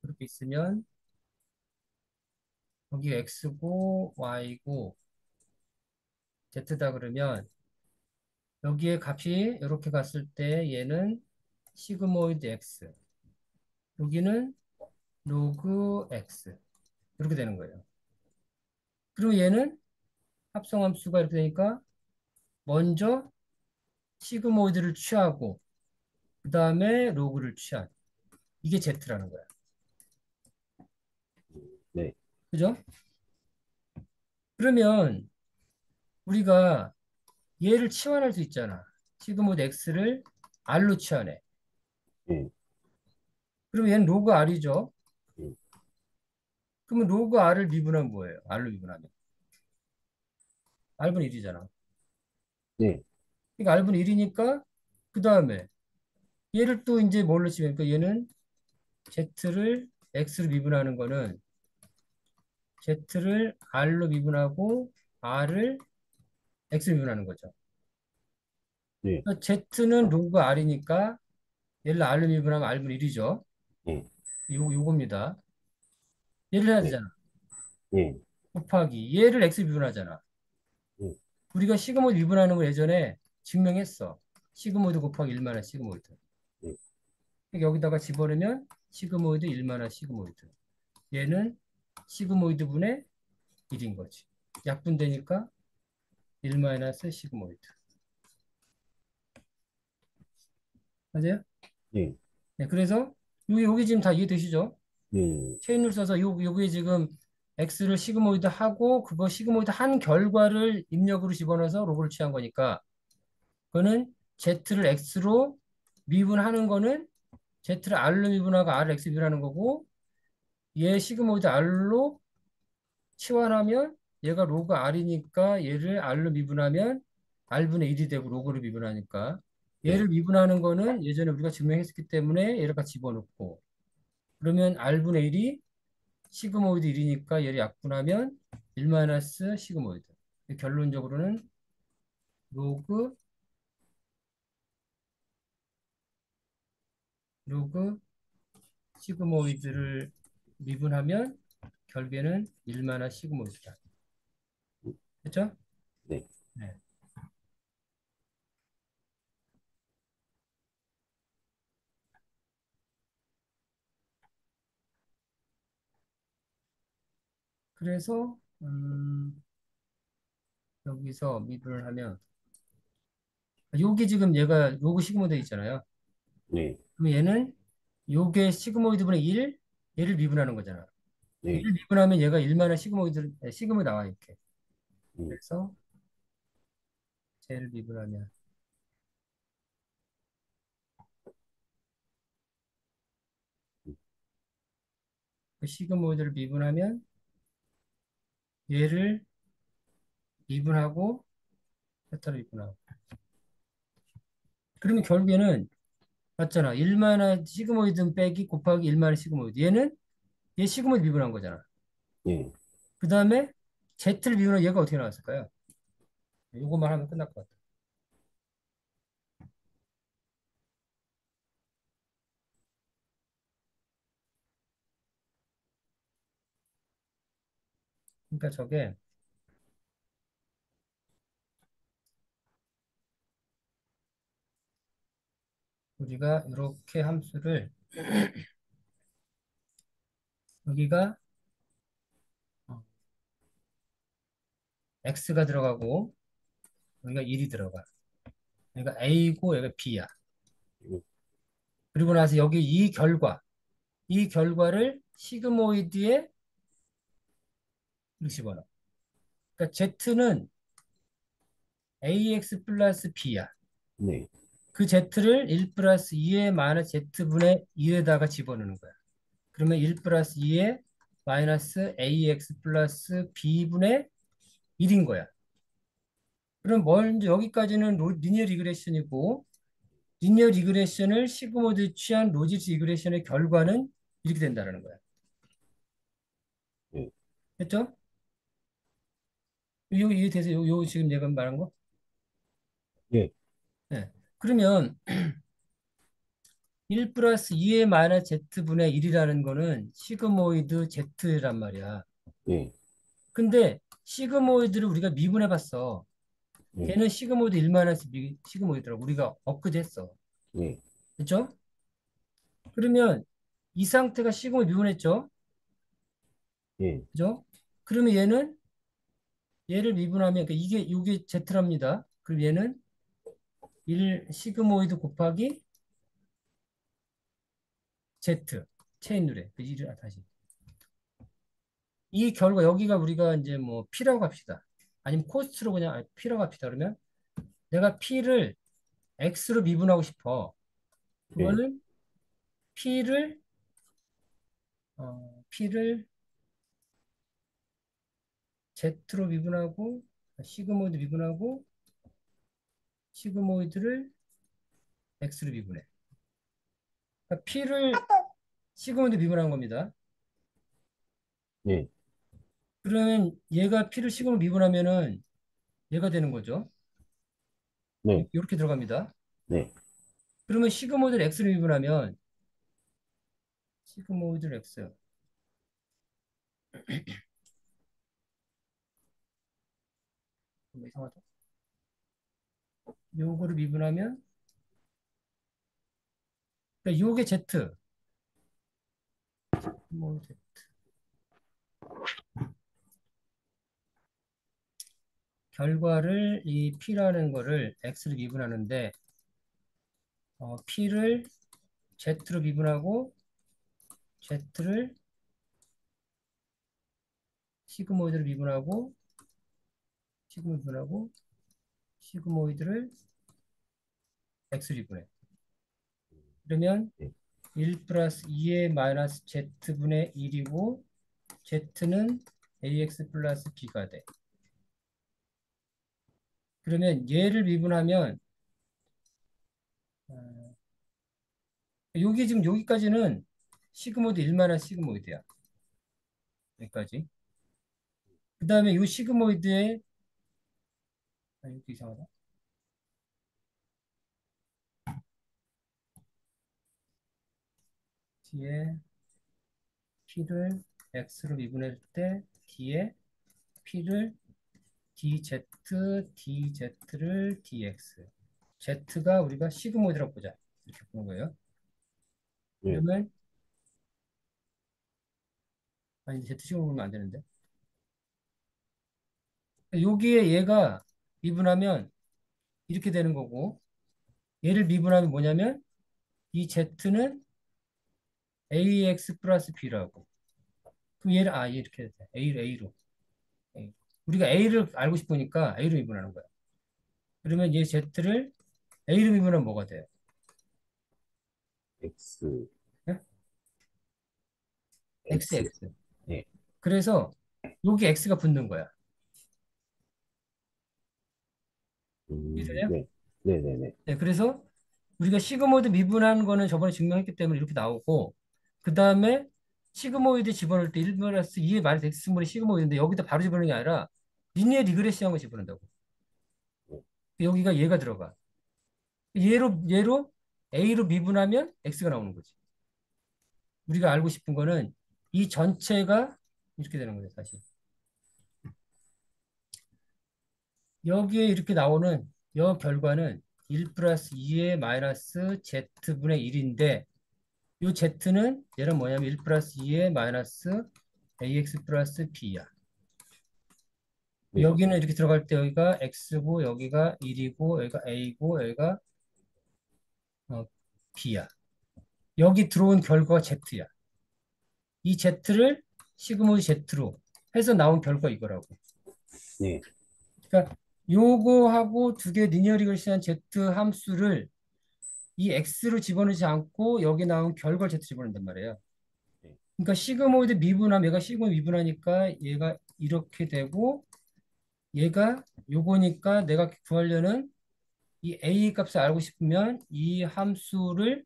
이렇게 있으면 여기 X고 Y고 Z다 그러면 여기에 값이 이렇게 갔을 때 얘는 시그모이드 X. 여기는 로그 X. 이렇게 되는 거예요. 그리고 얘는 합성함수가 이렇게 되니까 먼저 시그모이드를 취하고 그 다음에 로그를 취한 이게 Z라는 거야. 네, 그죠? 그러면 우리가 얘를 치환할 수 있잖아. 시그모이드 X를 R로 치환해. 예, 그러면 얘는 로그 R이죠. 예, 그러면 로그 R을 미분하면 뭐예요? R로 미분하면. R분의 1이잖아. 네, 그러니까 R분의 1이니까 그 다음에 얘를 또 이제 뭘로 치면 그러니까 얘는 Z를 X로 미분하는 거는 Z를 R로 미분하고 R을 X로 미분하는 거죠. 네, 그러니까 Z는 로그 R이니까 얘를 R로 미분하면 R분의 1이죠. 예, 요겁니다. 얘를 해야 네, 되잖아. 예, 곱하기 얘를 X로 미분하잖아. 예, 우리가 시그모이드 미분하는 거 예전에 증명했어. 시그모이드 곱하기 1만한 시그모이드. 예, 그러니까 여기다가 집어넣으면 시그모이드 1만한 시그모이드. 얘는 시그모이드 분의 1인 거지. 약분되니까 1 마이너스 시그모이드. 맞아요? 예, 네, 그래서 여기 지금 다 이해되시죠? 예, 체인을 써서 여기에 지금 x를 시그모이드 하고 그거 시그모이드 한 결과를 입력으로 집어넣어서 로그를 취한 거니까 그거는 z를 x로 미분하는 거는 z를 r로 미분하고 r을 x 미분하는 거고 얘 시그모이드 r로 치환하면 얘가 로그 r이니까 얘를 r로 미분하면 r분의 1이 되고 로그를 미분하니까 예, 얘를 미분하는 거는 예전에 우리가 증명했기 때문에 얘를 같이 집어넣고 그러면 r분의 1이 시그모이드 1이니까 얘를 약분하면 1 마이너스 시그모이드. 결론적으로는 로그 로그 시그모이드를 미분하면 결국에는 1 마이너스 시그모이드다. 됐죠? 네, 네. 그래서 여기서 미분을 하면 여기 지금 얘가 로그 시그모이드 있잖아요. 네, 그럼 얘는 요게 시그모이드분의 1 얘를 미분하는 거잖아. 네, 얘를 미분하면 얘가 1 마이너스 시그모이드 나와 이렇게. 음, 그래서 쟤를 미분하면 그 시그모이드를 미분하면 얘를 미분하고 세타로 미분하고 그러면 결국에는 맞잖아. 1만한 시그모이드 빼기 곱하기 1만한 시그모이드 얘는 얘 시그모이드 미분한 거잖아. 예, 그 다음에 Z를 미분한 얘가 어떻게 나왔을까요? 이것만 하면 끝날 것 같아. 그러니까 저게 우리가 이렇게 함수를 여기가 x가 들어가고 여기가 1이 들어가. 여기가 a고 여기가 b야. 음, 그리고 나서 여기 이 결과를 시그모이드에 이렇게 집어넣어. 그러니까 z는 ax 플러스 b야. 네. 그 z를 1 플러스 2의 마이너스 z분의 1에다가 집어넣는 거야. 그러면 1 플러스 2의 마이너스 ax 플러스 b분의 1인 거야. 그럼 먼저 여기까지는 리니어 리그레션이고 리니어 리그레션을 시그모드에 취한 로지스 리그레션의 결과는 이렇게 된다는 거야. 네. 됐죠? 이해 되세요? 요 지금 내가 말한 거? 예. 네. 그러면 1 플러스 2의 마이너스 z분의 1이라는 거는 시그모이드 z란 말이야. 예. 근데 시그모이드를 우리가 미분해 봤어. 예. 걔는 시그모이드 1 마이너스 시그모이드라고 우리가 엊그제 했어. 예. 그렇죠? 그러면 이 상태가 시그모이드 미분했죠? 예. 그죠? 그러면 얘를 미분하면 그러니까 이게 z랍니다. 그럼 얘는 1 시그모이드 곱하기 z 체인룰에 그 일을 다시 이 결과 여기가 우리가 이제 뭐 p라고 합시다. 아니면 코스트로 그냥 p라고 합시다. 그러면 내가 p를 x로 미분하고 싶어. 예. 그거는 p를 z로 미분하고 시그모이드 미분하고 시그모이드를 x로 미분해. 그러니까 p를 시그모이드 미분한 겁니다. 예. 그러면 얘가 p를 식으로 미분하면은 얘가 되는 거죠. 네. 이렇게 들어갑니다. 네. 그러면 시그모이드를 x로 미분하면 시그모이드를 x 뭐 이상하다. 요거를 미분하면 그러니까 요게 z 뭐 z 결과를 이 p라는 거를 x로 미분하는데 p를 z로 미분하고 z를 시그모이드를 미분하고 시그모이드하고 시그모이드를 x로 미분해. 그러면 예. 1 플러스 2의 마이너스 z분의 1이고 z는 ax 플러스 b가 돼. 그러면 얘를 미분하면 여기 지금 여기까지는 시그모이드 1 마이너스 시그모이드야. 여기까지. 그 다음에 이 시그모이드에 여기 이상하다. 뒤에 p를 x로 미분할 때 뒤에 p를 dz, dz를 dx. z가 우리가 시그모이드라고 보자. 이렇게 보는 거예요. 예. 그러면 아니 z 식으로 보면 안 되는데. 여기에 얘가 미분하면 이렇게 되는 거고 얘를 미분하면 뭐냐면 이 z는 ax 플러스 b라고. 그럼 얘를 얘 이렇게 돼. A로. A. 우리가 a를 알고 싶으니까 a로 미분하는 거야. 그러면 얘 z를 a로 미분하면 뭐가 돼요? X. 네? x X. x. 예. 그래서 여기 x가 붙는 거야. 이해되냐? 네. 네네네. 네, 그래서 우리가 시그모이드 미분한 거는 저번에 증명했기 때문에 이렇게 나오고 그 다음에 시그모이드 집어넣을 때 1 플러스 2의 마이너스 x분의 시그모이드인데 여기다 바로 집어넣는 게 아니라 리니어 리그레시한 거 집어넣는다고. 네. 여기가 얘가 들어가. 얘로 a로 미분하면 x가 나오는 거지. 우리가 알고 싶은 거는 이 전체가 이렇게 되는 거예요, 사실. 여기에 이렇게 나오는 여 결과는 1 플러스 2의 마이너스 z분의 1인데 요 z는 얘는 뭐냐면 1 플러스 2의 마이너스 ax 플러스 b야. 네. 여기는 이렇게 들어갈 때 여기가 x고 여기가 1이고 여기가 a고 여기가 b야. 여기 들어온 결과가 z야. 이 z를 시그모이드 z로 해서 나온 결과 이거라고. 네. 그러니까 요거하고 두 개 리니어 리그레션한 z 함수를 이 x로 집어넣지 않고 여기 나온 결과 z 집어넣는단 말이에요. 네. 그러니까 시그모이드 미분하면 얘가 시그모이드 미분하니까 얘가 이렇게 되고 얘가 요거니까 내가 구하려는 이 a 값을 알고 싶으면 이 함수를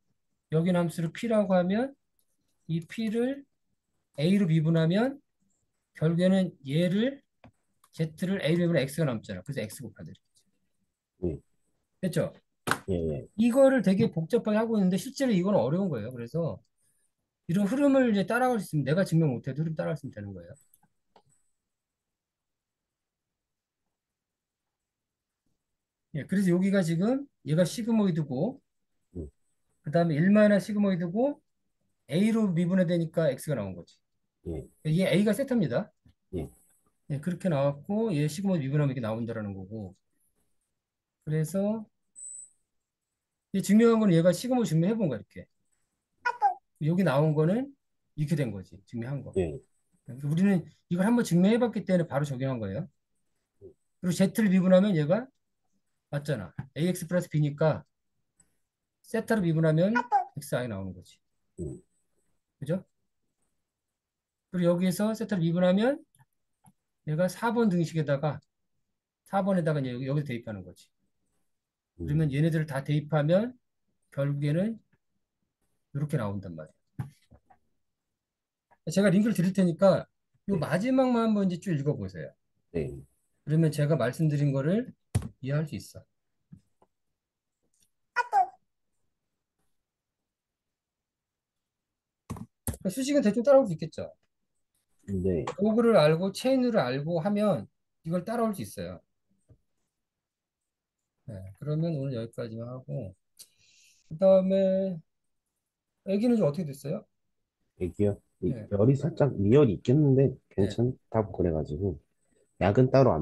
여기 있는 함수를 p라고 하면 이 p를 a로 미분하면 결국에는 얘를 z를 a로 미분하면 x가 남잖아. 그래서 x 곱하기. 네. 됐죠? 예, 예. 이거를 되게 복잡하게 하고 있는데 실제로 이건 어려운 거예요. 그래서 이런 흐름을 이제 따라갈 수 있으면 내가 증명 못해도 흐름 따라갈 수 있으면 되는 거예요. 예, 그래서 여기가 지금 얘가 시그모이드고 음, 그 다음에 1마이너스 시그모이드고 A로 미분해 되니까 X가 나온 거지. 예, 얘 A가 세타입니다. 예. 예, 그렇게 나왔고 얘 시그모이드 미분하면 이렇게 나온다라는 거고 그래서 얘 증명한 거는 얘가 시그모이드 증명해 본 거야 이렇게. 여기 나온 거는 이렇게 된 거지. 증명한 거. 예. 그러니까 우리는 이걸 한번 증명해 봤기 때문에 바로 적용한 거예요. 그리고 Z를 미분하면 얘가 맞잖아. AX 플러스 B니까 세타로 미분하면 XI 나오는 거지. 음, 그죠? 그리고 여기에서 세타를 미분하면 얘가 4번 등식에다가 4번에다가 이제 여기 대입하는 거지. 그러면 음. 얘네들을 다 대입하면 결국에는 이렇게 나온단 말이에요. 제가 링크를 드릴 테니까 이 네. 마지막만 한번 이제 쭉 읽어보세요. 네. 그러면 제가 말씀드린 거를 이해할 수 있어. 그러니까 수식은 대충 따라올 수 있겠죠. 네. 로그를 알고 체인을 알고 하면 이걸 따라올 수 있어요. 네, 그러면 오늘 여기까지만 하고 그 다음에 애기는 좀 어떻게 됐어요? 애기요? 네. 열이 살짝, 미열이 있겠는데 네. 괜찮다고 그래가지고 약은 따로 안